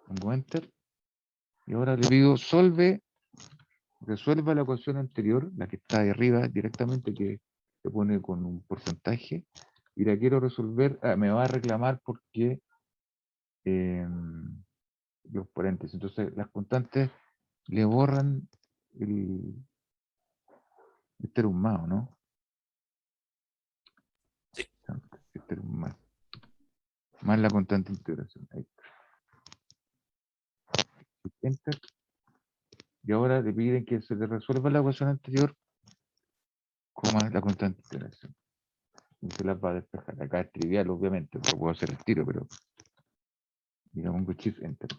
pongo enter. Y ahora le digo resuelva la ecuación anterior, la que está de arriba directamente, que se pone con un porcentaje, y la quiero resolver, me va a reclamar porque los paréntesis. Entonces, las constantes le borran este era un más, ¿no? Sí. Este era un más. Más la constante de integración. Ahí está. Enter. Y ahora le piden que se le resuelva la ecuación anterior, coma la constante de integración. Y se las va a despejar. Acá es trivial, obviamente, lo puedo hacer el tiro, pero y le pongo shift enter.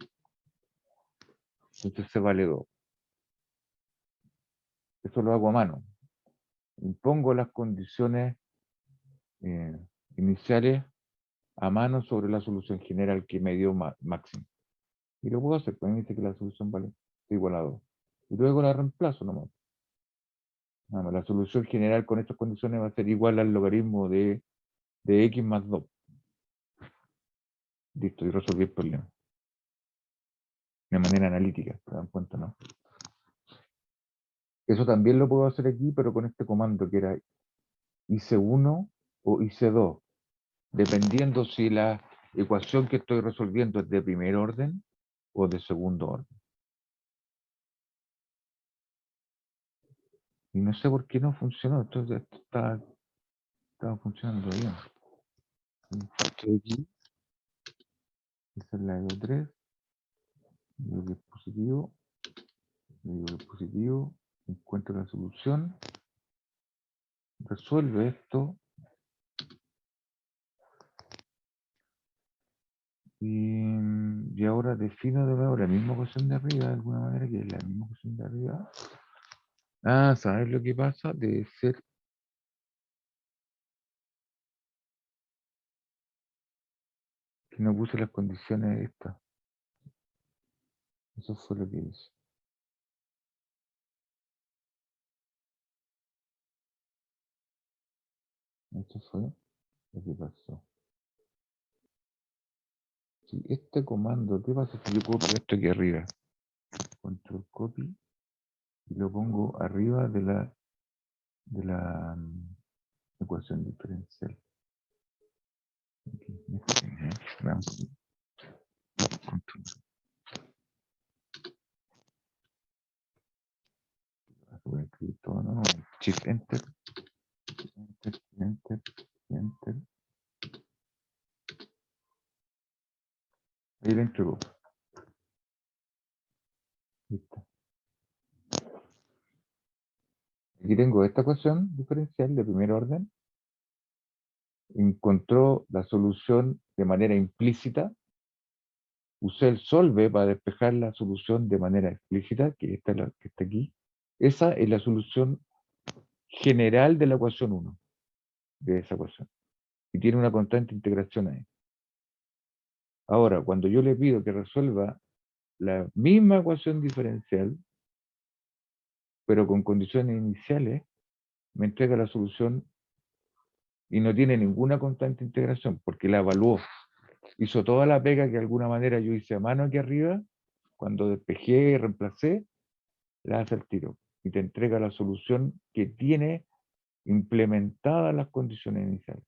Entonces se vale 2. Eso lo hago a mano. Impongo las condiciones iniciales a mano sobre la solución general que me dio máximo. Y lo puedo hacer, pues me dice que la solución vale igual a 2. Y luego la reemplazo nomás. La solución general con estas condiciones va a ser igual al logaritmo de x más 2. Listo, y resolví el problema. De manera analítica, ¿se dan cuenta, no? Eso también lo puedo hacer aquí, pero con este comando que era IC1 o IC2, dependiendo si la ecuación que estoy resolviendo es de primer orden o de segundo orden. Y no sé por qué no funcionó, entonces esto estaba funcionando bien. Estoy aquí, esa es la EO3, digo que es positivo, digo que es positivo, encuentro la solución, resuelve esto, y ahora defino de nuevo la misma ecuación de arriba, de alguna manera, que es la misma ecuación de arriba. Ah, ¿sabes lo que pasa? Debe ser que no puse las condiciones de esta. Eso fue lo que hice. Eso fue lo que pasó. Si este comando, ¿qué pasa si yo copio esto aquí arriba? Control copy y lo pongo arriba de la ecuación diferencial. Aquí, vamos. Control. Voy a escribir todo, ¿no? Shift enter, enter, enter, enter. Ahí le entregó. Listo. Aquí tengo esta ecuación diferencial de primer orden. Encontró la solución de manera implícita. Usé el solve para despejar la solución de manera explícita, que esta es la que está aquí. Esa es la solución general de la ecuación 1, de esa ecuación. Y tiene una constante integración ahí. Ahora, cuando yo le pido que resuelva la misma ecuación diferencial, pero con condiciones iniciales, me entrega la solución y no tiene ninguna constante integración, porque la evaluó. Hizo toda la pega que de alguna manera yo hice a mano aquí arriba, cuando despejé y reemplacé, la hace el tiro. Y te entrega la solución que tiene implementadas las condiciones iniciales.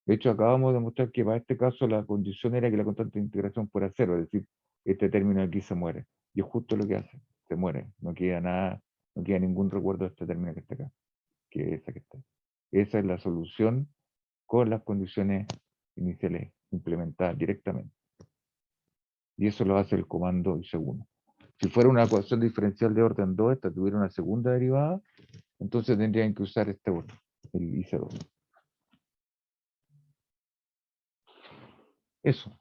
De hecho, acabamos de mostrar que para este caso la condición era que la constante de integración fuera cero, es decir, este término aquí se muere. Y es justo lo que hace, se muere. No queda nada, no queda ningún recuerdo de este término que está acá, que es esa que está. Esa es la solución con las condiciones iniciales implementadas directamente. Y eso lo hace el comando IC1. Si fuera una ecuación diferencial de orden 2, esta tuviera una segunda derivada, entonces tendrían que usar este otro, el IC2. Eso.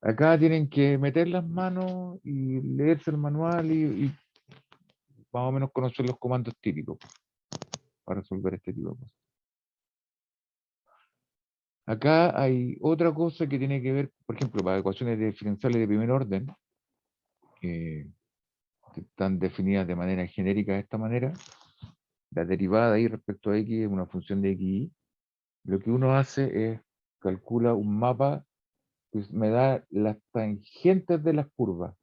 Acá tienen que meter las manos y leerse el manual y más o menos conocer los comandos típicos para resolver este tipo de cosas. Acá hay otra cosa que tiene que ver, por ejemplo, para ecuaciones diferenciales de primer orden, que están definidas de manera genérica de esta manera. La derivada ahí respecto a x es una función de xy. Lo que uno hace es calcula un mapa que me da las tangentes de las curvas.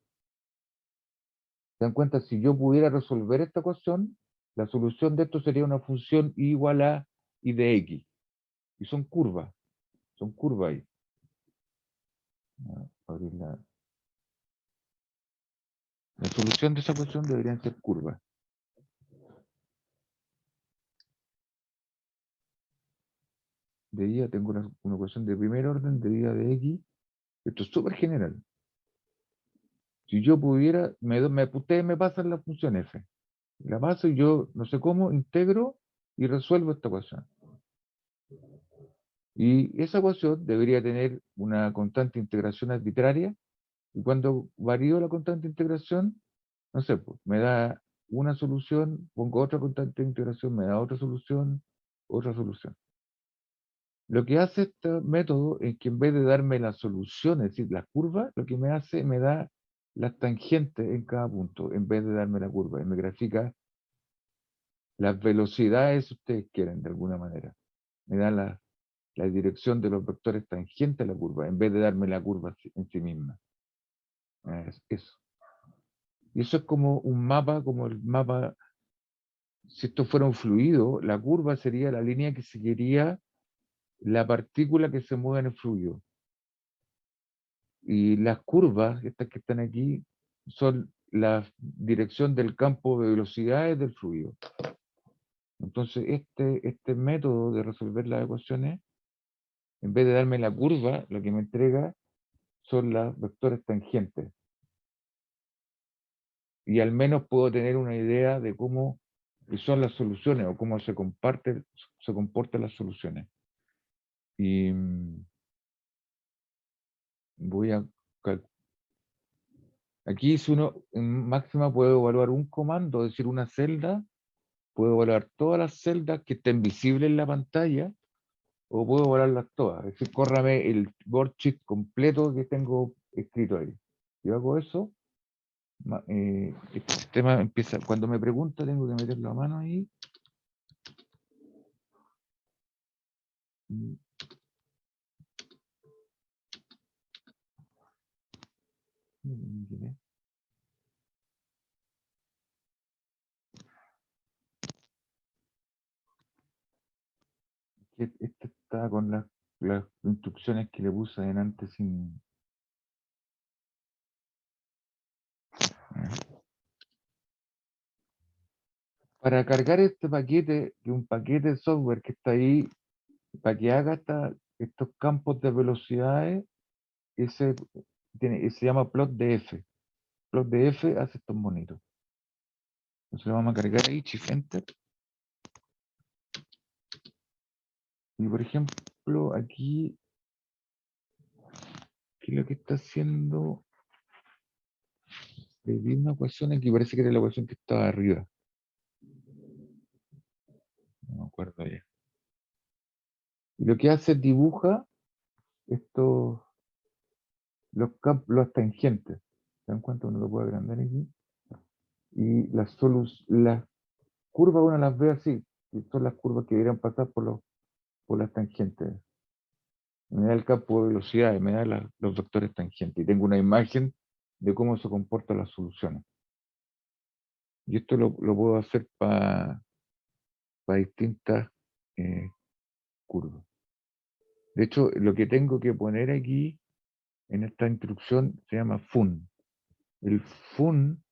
¿Se dan cuenta? Si yo pudiera resolver esta ecuación, la solución de esto sería una función y igual a y de x. Y son curvas ahí. Abrir la solución de esa ecuación deberían ser curvas. De I tengo una ecuación de primer orden de I de X. Esto es súper general. Si yo pudiera, ustedes me pasan la función f. La paso y yo, no sé cómo, integro y resuelvo esta ecuación. Y esa ecuación debería tener una constante de integración arbitraria. Y cuando varío la constante de integración, no sé, pues, me da una solución, pongo otra constante de integración, me da otra solución, otra solución. Lo que hace este método es que en vez de darme las soluciones, es decir, las curvas, lo que me hace, me da las tangentes en cada punto, en vez de darme la curva. Y me grafica las velocidades, si ustedes quieren, de alguna manera. Me da la dirección de los vectores tangentes a la curva, en vez de darme la curva en sí misma. Eso. Y eso es como un mapa, como el mapa, si esto fuera un fluido, la curva sería la línea que seguiría la partícula que se mueve en el fluido. Y las curvas, estas que están aquí, son la dirección del campo de velocidades del fluido. Entonces, este método de resolver las ecuaciones, en vez de darme la curva, lo que me entrega son los vectores tangentes. Y al menos puedo tener una idea de cómo son las soluciones o cómo se comportan las soluciones. Y voy a... Aquí si uno en máxima puede evaluar un comando, es decir, una celda, puedo evaluar todas las celdas que estén visibles en la pantalla o puedo evaluarlas todas. Es decir, córrame el worksheet completo que tengo escrito ahí. Yo hago eso, este sistema empieza, cuando me pregunta tengo que meter la mano ahí. Este está con las instrucciones que le puse adelante sin... Para cargar este paquete, que un paquete de software que está ahí, para que haga estos campos de velocidades, ese se llama plotdf. Plotdf hace estos monitos. Entonces lo vamos a cargar ahí, Shift Enter. Y por ejemplo, aquí, ¿qué es lo que está haciendo? Le di una ecuación aquí, parece que era la ecuación que estaba arriba. No me acuerdo ya. Y lo que hace es dibuja estos, los tangentes. ¿Se dan cuenta? Uno lo puede agrandar aquí. Y las curvas uno las ve así, que son las curvas que deberían pasar por las tangentes. Me da el campo de velocidad y me da los vectores tangentes. Y tengo una imagen de cómo se comportan las soluciones. Y esto lo puedo hacer para distintas curvas. De hecho, lo que tengo que poner aquí en esta instrucción se llama fun. El fun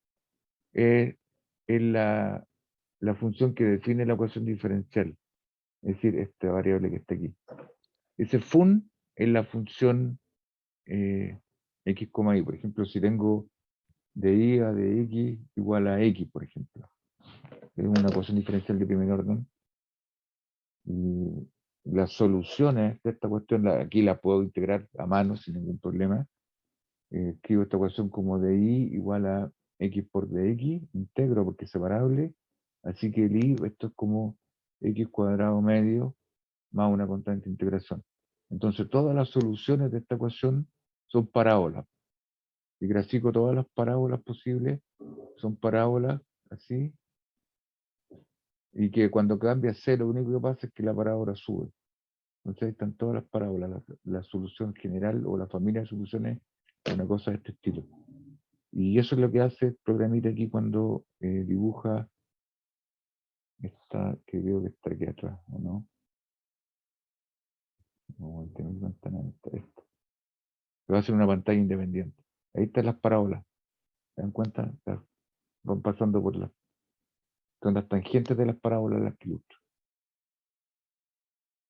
es la función que define la ecuación diferencial, es decir, esta variable que está aquí. Ese fun es la función x, y. Por ejemplo, si tengo de y a de x igual a x, por ejemplo. Es una ecuación diferencial de primer orden. Y las soluciones de esta cuestión, aquí las puedo integrar a mano sin ningún problema. Escribo esta ecuación como de y igual a x por dx, integro porque es separable. Así que el y, esto es como x cuadrado medio más una constante de integración. Entonces todas las soluciones de esta ecuación son parábolas. Y grafico todas las parábolas posibles, son parábolas así, y que cuando cambia c lo único que pasa es que la parábola sube. Entonces ahí están todas las parábolas, la solución general o la familia de soluciones, una cosa de este estilo. Y eso es lo que hace el programita aquí cuando dibuja esta, que veo que está aquí atrás, ¿o no? No, tengo que ventana esta. va a ser una pantalla independiente. Ahí están las parábolas. ¿Se dan cuenta? Van pasando por son las tangentes de las parábolas las que ilustro.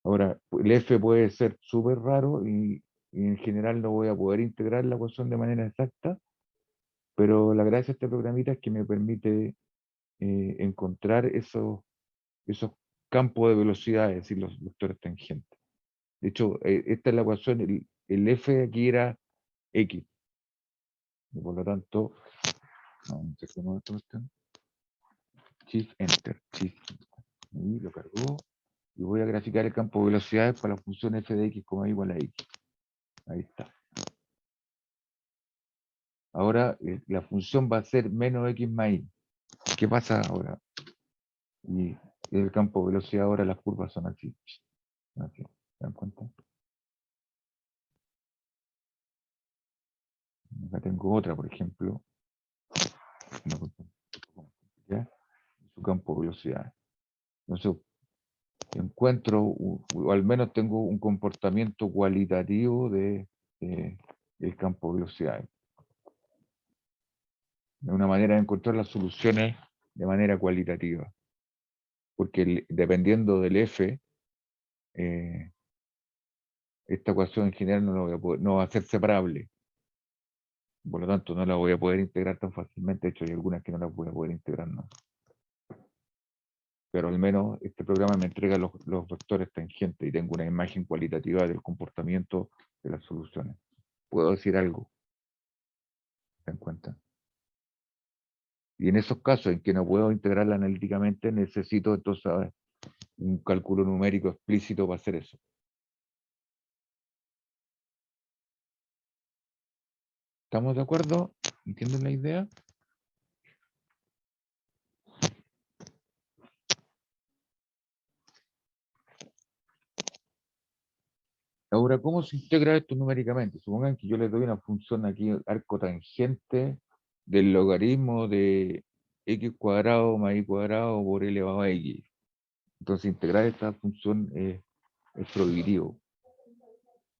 Ahora, el F puede ser súper raro y en general no voy a poder integrar la ecuación de manera exacta, pero la gracia de este programita es que me permite encontrar esos campos de velocidad, es decir, los vectores tangentes. De hecho, esta es la ecuación, el F aquí era X. Y por lo tanto, no sé cómo es esta cuestión. Shift Enter, Shift Enter. Y lo cargó. Y voy a graficar el campo de velocidades para la función f de x, igual a x. Ahí está. Ahora la función va a ser menos x más y. ¿Qué pasa ahora? Y el campo de velocidad ahora las curvas son así. Así. ¿Se dan cuenta? Acá tengo otra, por ejemplo. ¿Ya? Su campo de velocidad. Entonces, encuentro, o al menos tengo un comportamiento cualitativo de el campo de velocidades. De una manera de encontrar las soluciones de manera cualitativa. Porque dependiendo del F, esta ecuación en general no va a ser separable. Por lo tanto, no la voy a poder integrar tan fácilmente. De hecho, hay algunas que no las voy a poder integrar, ¿no? Pero al menos este programa me entrega los vectores tangentes y tengo una imagen cualitativa del comportamiento de las soluciones. Puedo decir algo. ¿Se dan cuenta? Y en esos casos en que no puedo integrarla analíticamente, necesito entonces un cálculo numérico explícito para hacer eso. ¿Estamos de acuerdo? ¿Entienden la idea? Ahora, ¿cómo se integra esto numéricamente? Supongan que yo le doy una función aquí, arco tangente del logaritmo de x cuadrado más y cuadrado por elevado a x. Entonces, integrar esta función es prohibitivo.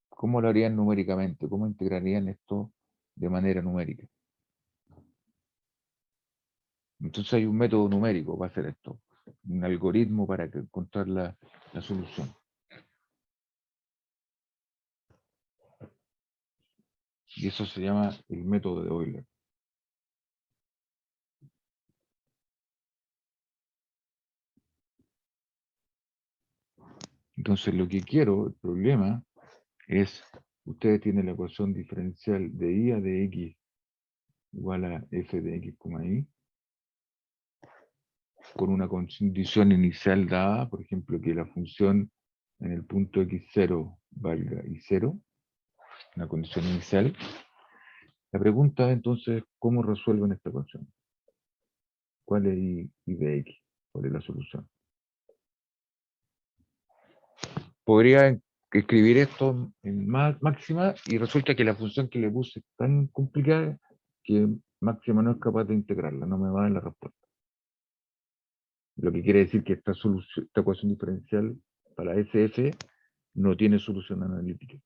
¿Cómo lo harían numéricamente? ¿Cómo integrarían esto de manera numérica? Entonces hay un método numérico para hacer esto, un algoritmo para encontrar la solución. Y eso se llama el método de Euler. Entonces lo que quiero, el problema, es, ustedes tienen la ecuación diferencial de I a de X igual a f de X, Y, con una condición inicial dada, por ejemplo, que la función en el punto X0 valga I0, una condición inicial. La pregunta entonces, ¿cómo resuelven esta ecuación? ¿Cuál es I de X? ¿Cuál es la solución? Podría escribir esto en máxima y resulta que la función que le puse es tan complicada que máxima no es capaz de integrarla, no me va a dar la respuesta. Lo que quiere decir que esta ecuación diferencial para SF no tiene solución analítica.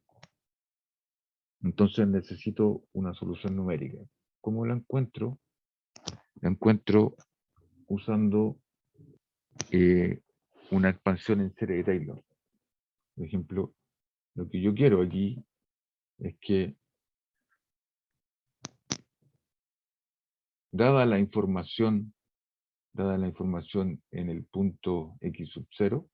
Entonces necesito una solución numérica. ¿Cómo la encuentro? La encuentro usando una expansión en serie de Taylor. Por ejemplo, lo que yo quiero aquí es que, dada la información en el punto x sub 0,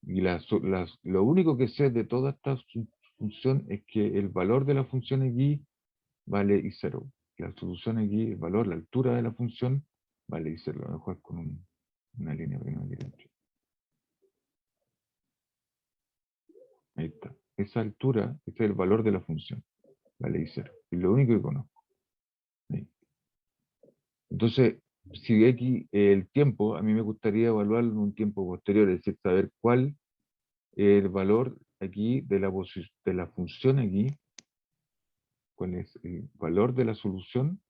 y lo único que sé de toda esta función es que el valor de la función x vale i0. La solución aquí, el valor, la altura de la función, vale i0. Lo voy a jugar con una línea que no quiero. Ahí está. Esa altura, ese es el valor de la función. Vale i0. Es lo único que conozco. Ahí. Entonces, si aquí el tiempo, a mí me gustaría evaluarlo en un tiempo posterior, es decir, saber cuál es el valor aquí de la función aquí, cuál es el valor de la solución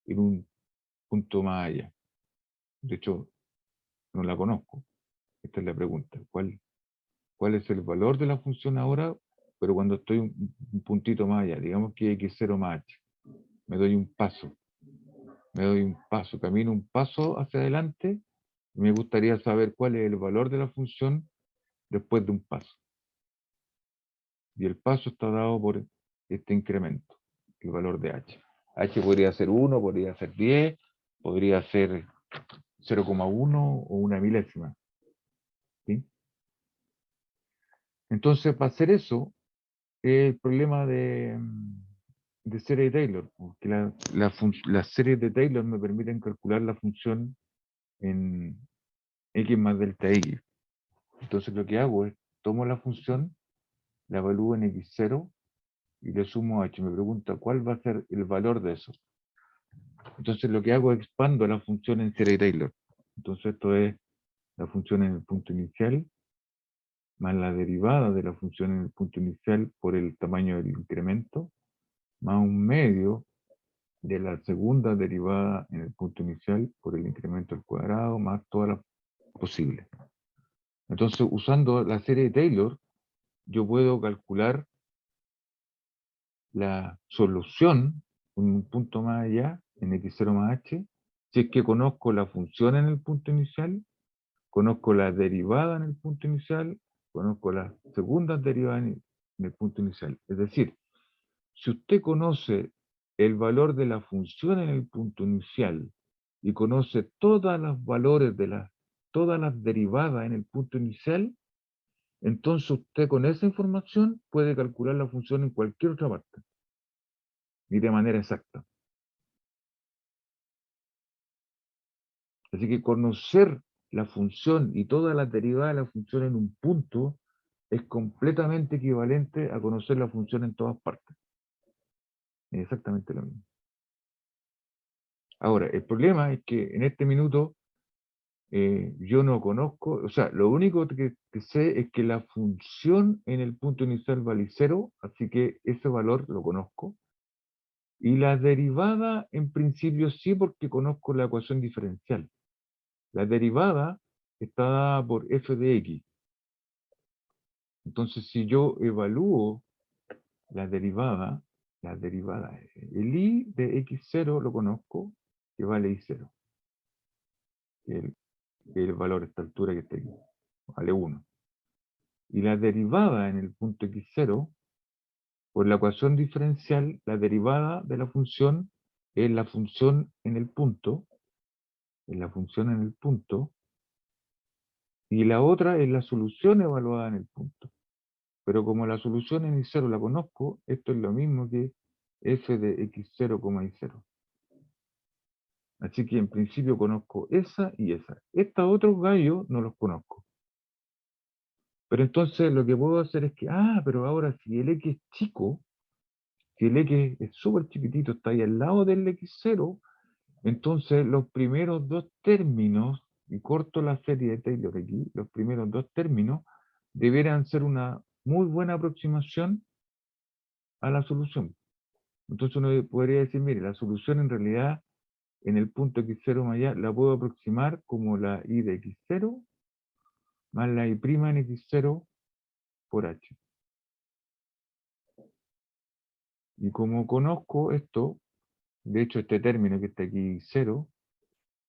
en un punto más allá. De hecho, no la conozco. Esta es la pregunta. ¿Cuál es el valor de la función ahora pero cuando estoy un puntito más allá, digamos que x0 más h, me doy un paso, camino un paso hacia adelante, y me gustaría saber cuál es el valor de la función después de un paso. Y el paso está dado por este incremento, el valor de h. H podría ser 1, podría ser 10, podría ser 0,1 o una milésima. ¿Sí? Entonces, para hacer eso, el problema de serie de Taylor, porque las series de Taylor me permiten calcular la función en x más delta x. Entonces lo que hago es, tomo la función, la evalúo en x0 y le sumo h. Me pregunta cuál va a ser el valor de eso. Entonces lo que hago es expando la función en serie de Taylor. Entonces esto es la función en el punto inicial más la derivada de la función en el punto inicial por el tamaño del incremento, más un medio de la segunda derivada en el punto inicial por el incremento al cuadrado, más todas las posibles. Entonces, usando la serie de Taylor, yo puedo calcular la solución en un punto más allá, en x0 más h, si es que conozco la función en el punto inicial, conozco la derivada en el punto inicial, conozco las segundas derivadas en el punto inicial. Es decir, si usted conoce el valor de la función en el punto inicial y conoce todos los valores de todas las derivadas en el punto inicial, entonces usted con esa información puede calcular la función en cualquier otra parte y de manera exacta. Así que conocer la función y todas las derivadas de la función en un punto es completamente equivalente a conocer la función en todas partes. Es exactamente lo mismo. Ahora, el problema es que en este minuto yo no conozco, o sea, lo único que sé es que la función en el punto inicial vale 0, así que ese valor lo conozco. Y la derivada, en principio sí, porque conozco la ecuación diferencial. La derivada está dada por f de x. Entonces, si yo evalúo la derivada, el i de x0 lo conozco, que vale i0. El valor a esta altura que está aquí, vale 1. Y la derivada en el punto x0, por la ecuación diferencial, la derivada de la función es la función en el punto, es la función en el punto, y la otra es la solución evaluada en el punto. Pero como la solución en x0 la conozco, esto es lo mismo que f de x0, y0. Así que en principio conozco esa y esa. Estos otros gallos no los conozco. Pero entonces lo que puedo hacer es que, pero ahora si el x es chico, si el x es súper chiquitito, está ahí al lado del x0, entonces los primeros dos términos, y corto la serie de Taylor aquí, los primeros dos términos deberán ser una muy buena aproximación a la solución. Entonces uno podría decir, mire, la solución en realidad en el punto x0 más allá la puedo aproximar como la i de x0 más la i' en x0 por h. Y como conozco esto, de hecho este término que está aquí 0,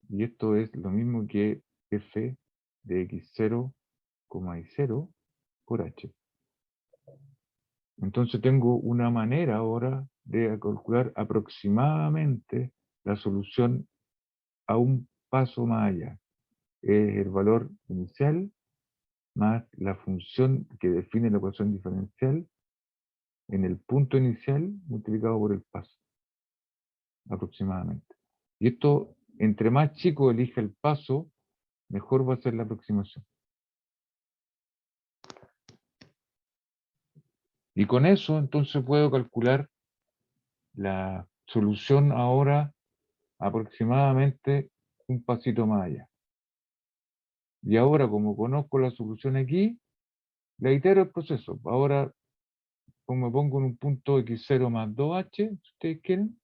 y esto es lo mismo que f de x0, y0 por h. Entonces tengo una manera ahora de calcular aproximadamente la solución a un paso más allá. Es el valor inicial más la función que define la ecuación diferencial en el punto inicial multiplicado por el paso, aproximadamente. Y esto, entre más chico elija el paso, mejor va a ser la aproximación. Y con eso, entonces, puedo calcular la solución ahora aproximadamente un pasito más allá. Y ahora, como conozco la solución aquí, le itero el proceso. Ahora, como me pongo en un punto x0 más 2h, si ustedes quieren,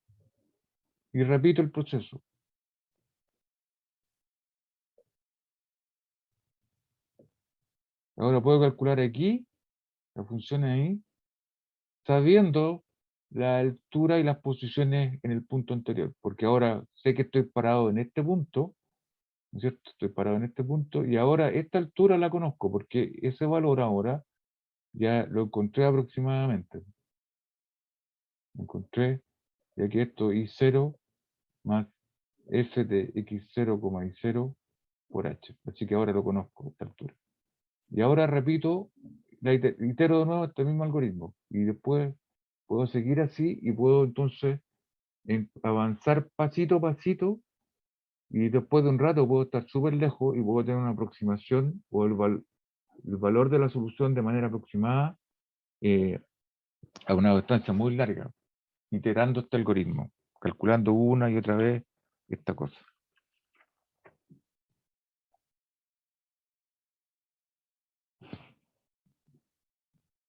y repito el proceso. Ahora puedo calcular aquí, la función ahí, sabiendo la altura y las posiciones en el punto anterior, porque ahora sé que estoy parado en este punto, ¿no es cierto? Estoy parado en este punto y ahora esta altura la conozco, porque ese valor ahora ya lo encontré aproximadamente. Lo encontré, ya que esto I0 más f de x0, y0 por h. Así que ahora lo conozco a esta altura. Y ahora repito, itero de nuevo este mismo algoritmo. Y después puedo seguir así y puedo entonces avanzar pasito a pasito. Y después de un rato puedo estar súper lejos y puedo tener una aproximación o el valor de la solución de manera aproximada eh, a una distancia muy larga, iterando este algoritmo, calculando una y otra vez esta cosa.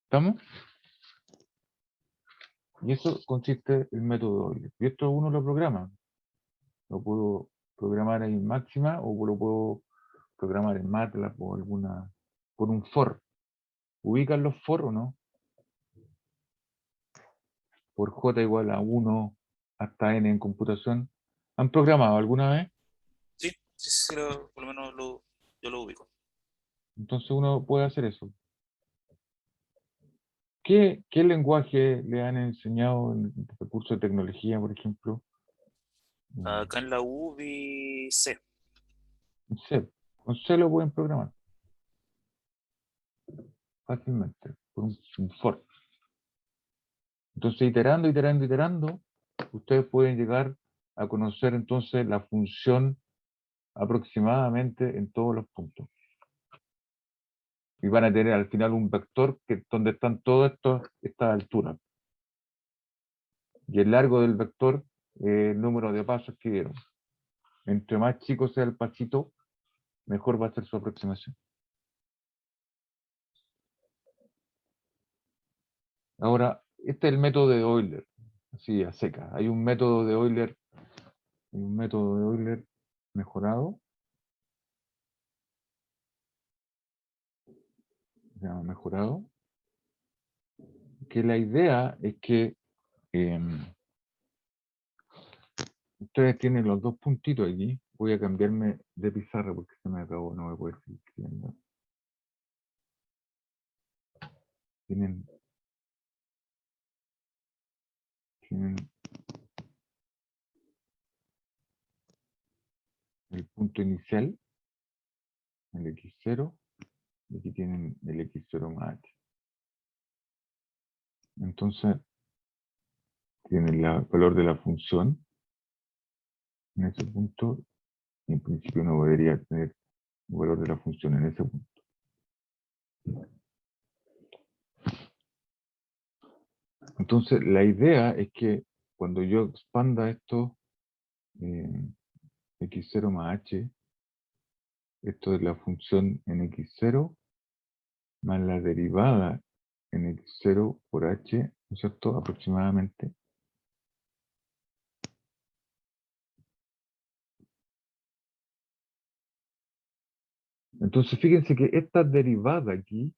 ¿Estamos? Y eso consiste el método Euler. Y esto uno lo programa. Lo puedo programar en máxima o lo puedo programar en MATLAB o alguna, por un for. ¿Ubican los for o no? Por j igual a 1 hasta n en computación. ¿Han programado alguna vez? Sí, sí, sí, por lo menos yo lo ubico. Entonces uno puede hacer eso. ¿Qué lenguaje le han enseñado en el curso de tecnología, por ejemplo? Acá en la U vi C. En C. Con C lo pueden programar fácilmente, por un for. Entonces, iterando, iterando, iterando, ustedes pueden llegar a conocer entonces la función aproximadamente en todos los puntos. Y van a tener al final un vector donde están todas estas alturas. Y el largo del vector, el número de pasos que dieron. Entre más chico sea el pasito, mejor va a ser su aproximación. Ahora, este es el método de Euler, así a seca. Hay un método de Euler mejorado, se llama mejorado, que la idea es que ustedes tienen los dos puntitos aquí. Voy a cambiarme de pizarra porque se me acabó, no voy a poder seguir escribiendo. Tienen el punto inicial, el x0, y aquí tienen el x0 más h. Entonces, tienen el valor de la función en ese punto, y en principio no debería tener el valor de la función en ese punto. Entonces, la idea es que cuando yo expanda esto, x0 más h, esto es la función en x0 más la derivada en x0 por h, ¿no es cierto? Aproximadamente. Entonces, fíjense que esta derivada aquí,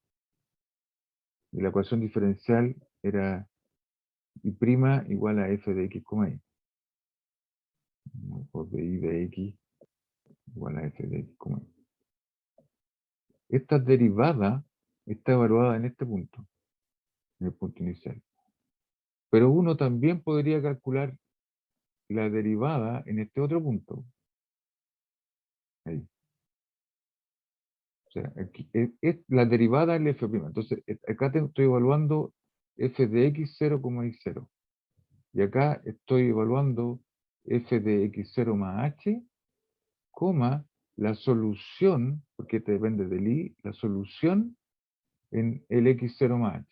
de la ecuación diferencial, era y' igual a f de x, y. Por de y de x igual a f de x, y. Esta derivada está evaluada en este punto, en el punto inicial. Pero uno también podría calcular la derivada en este otro punto. Ahí. O sea, aquí, es la derivada en la f'. Entonces, acá estoy evaluando f de x0, y0. Y acá estoy evaluando f de x0 más h, la solución, porque te depende del i, la solución en el x0 más h.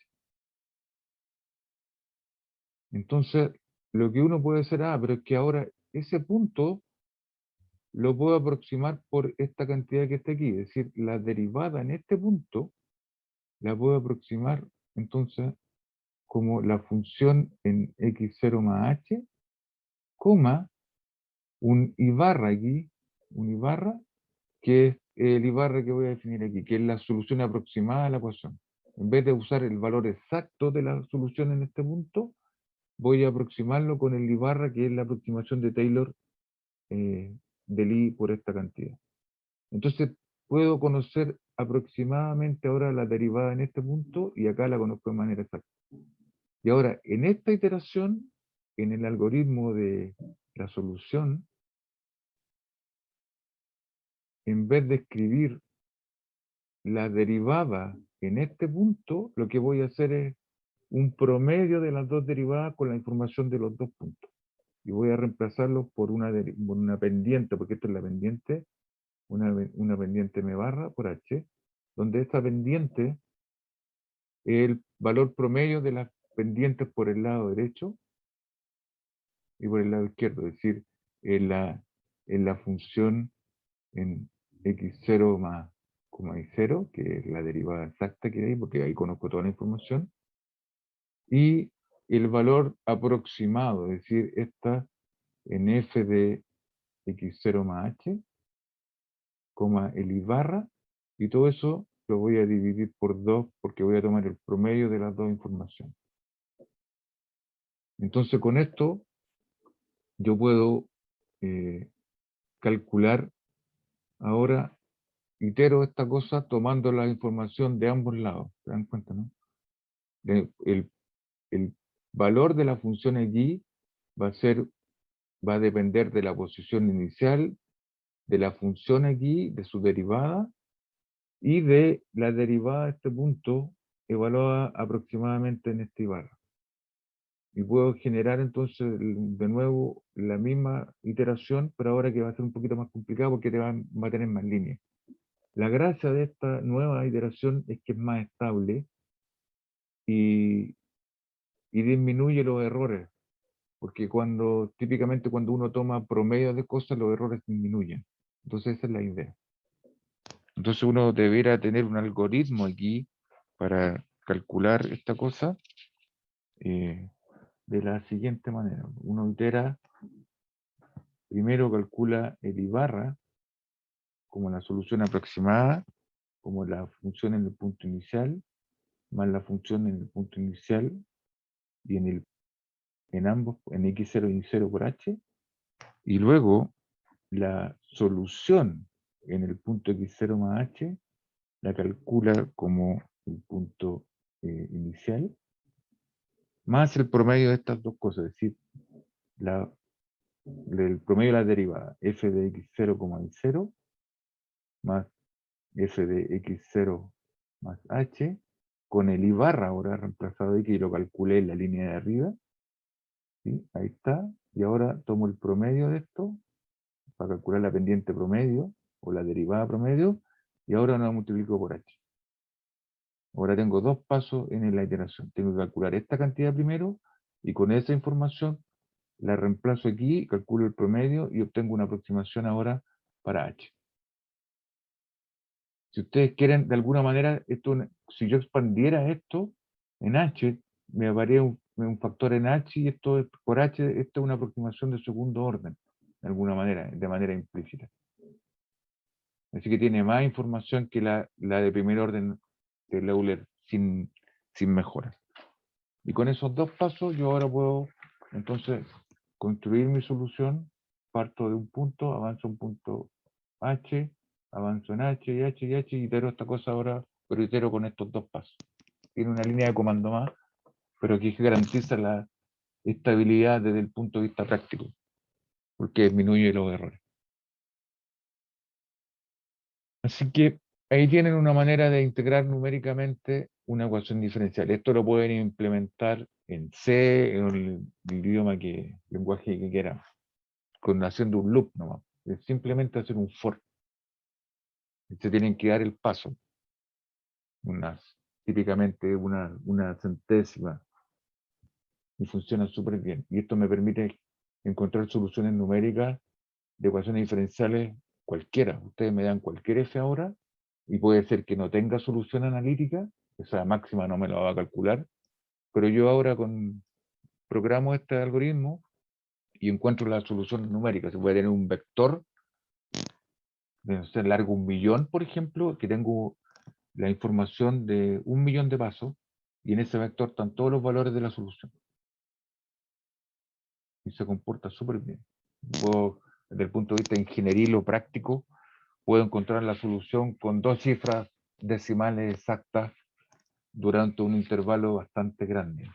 Entonces, lo que uno puede hacer, pero es que ahora ese punto lo puedo aproximar por esta cantidad que está aquí. Es decir, la derivada en este punto la puedo aproximar entonces como la función en x0 más h, un i barra aquí, un i barra, que es el i barra que voy a definir aquí, que es la solución aproximada a la ecuación. En vez de usar el valor exacto de la solución en este punto, voy a aproximarlo con el I barra, que es la aproximación de Taylor del I por esta cantidad. Entonces, puedo conocer aproximadamente ahora la derivada en este punto y acá la conozco de manera exacta. Y ahora, en esta iteración, en el algoritmo de la solución, en vez de escribir la derivada en este punto, lo que voy a hacer es un promedio de las dos derivadas con la información de los dos puntos. Y voy a reemplazarlos por una pendiente, porque esto es la pendiente, una pendiente M barra por H, donde esta pendiente es el valor promedio de las pendientes por el lado derecho y por el lado izquierdo, es decir, en la función en x0 más y0, que es la derivada exacta que hay, porque ahí conozco toda la información, y el valor aproximado, es decir, esta en f de x0 más h, el i barra, y todo eso lo voy a dividir por 2 porque voy a tomar el promedio de las dos informaciones. Entonces con esto yo puedo calcular ahora, itero esta cosa tomando la información de ambos lados. ¿Se dan cuenta, no? El valor de la función allí va a depender de la posición inicial, de la función aquí, de su derivada, y de la derivada de este punto evaluada aproximadamente en este barra. Y puedo generar entonces de nuevo la misma iteración, pero ahora que va a ser un poquito más complicado porque va a tener más líneas. La gracia de esta nueva iteración es que es más estable y disminuye los errores, porque típicamente cuando uno toma promedio de cosas, los errores disminuyen. Entonces esa es la idea. Entonces uno deberá tener un algoritmo aquí para calcular esta cosa de la siguiente manera. Uno itera, primero calcula el I barra como la solución aproximada, como la función en el punto inicial, más la función en el punto inicial y en ambos, en x0 y y0 por h, y luego la solución en el punto x0 más h la calcula como el punto inicial, más el promedio de estas dos cosas, es decir, el promedio de la derivada, f de x0, y0, más f de x0 más h, con el i barra ahora reemplazado x y lo calculé en la línea de arriba, ¿sí? Ahí está, y ahora tomo el promedio de esto, para calcular la pendiente promedio, o la derivada promedio, y ahora lo multiplico por h. Ahora tengo dos pasos en la iteración. Tengo que calcular esta cantidad primero, y con esa información la reemplazo aquí, calculo el promedio y obtengo una aproximación ahora para h. Si ustedes quieren, de alguna manera, si yo expandiera esto en h, me daría un factor en h y esto por h, esto es una aproximación de segundo orden, de alguna manera, de manera implícita. Así que tiene más información que la de primer orden de Euler sin mejoras. Y con esos dos pasos yo ahora puedo entonces construir mi solución, parto de un punto, avanzo a un punto H, avanzo en H y H y H, y itero esta cosa ahora, pero itero con estos dos pasos. Tiene una línea de comando más, pero que garantiza la estabilidad desde el punto de vista práctico, porque disminuye los errores. Así que ahí tienen una manera de integrar numéricamente una ecuación diferencial. Esto lo pueden implementar en C, en el lenguaje que quieran, haciendo un loop nomás. Es simplemente hacer un for. Se tienen que dar el paso. Típicamente una centésima. Y funciona súper bien. Y esto me permite encontrar soluciones numéricas de ecuaciones diferenciales cualquiera. Ustedes me dan cualquier F ahora y puede ser que no tenga solución analítica, esa máxima no me la va a calcular, pero yo ahora programo este algoritmo y encuentro la solución numérica. Se puede tener un vector de, no sé, largo 1.000.000, por ejemplo, que tengo la información de 1.000.000 de pasos y en ese vector están todos los valores de la solución. Y se comporta súper bien. Desde el punto de vista ingenieril o práctico, puedo encontrar la solución con 2 cifras decimales exactas durante un intervalo bastante grande.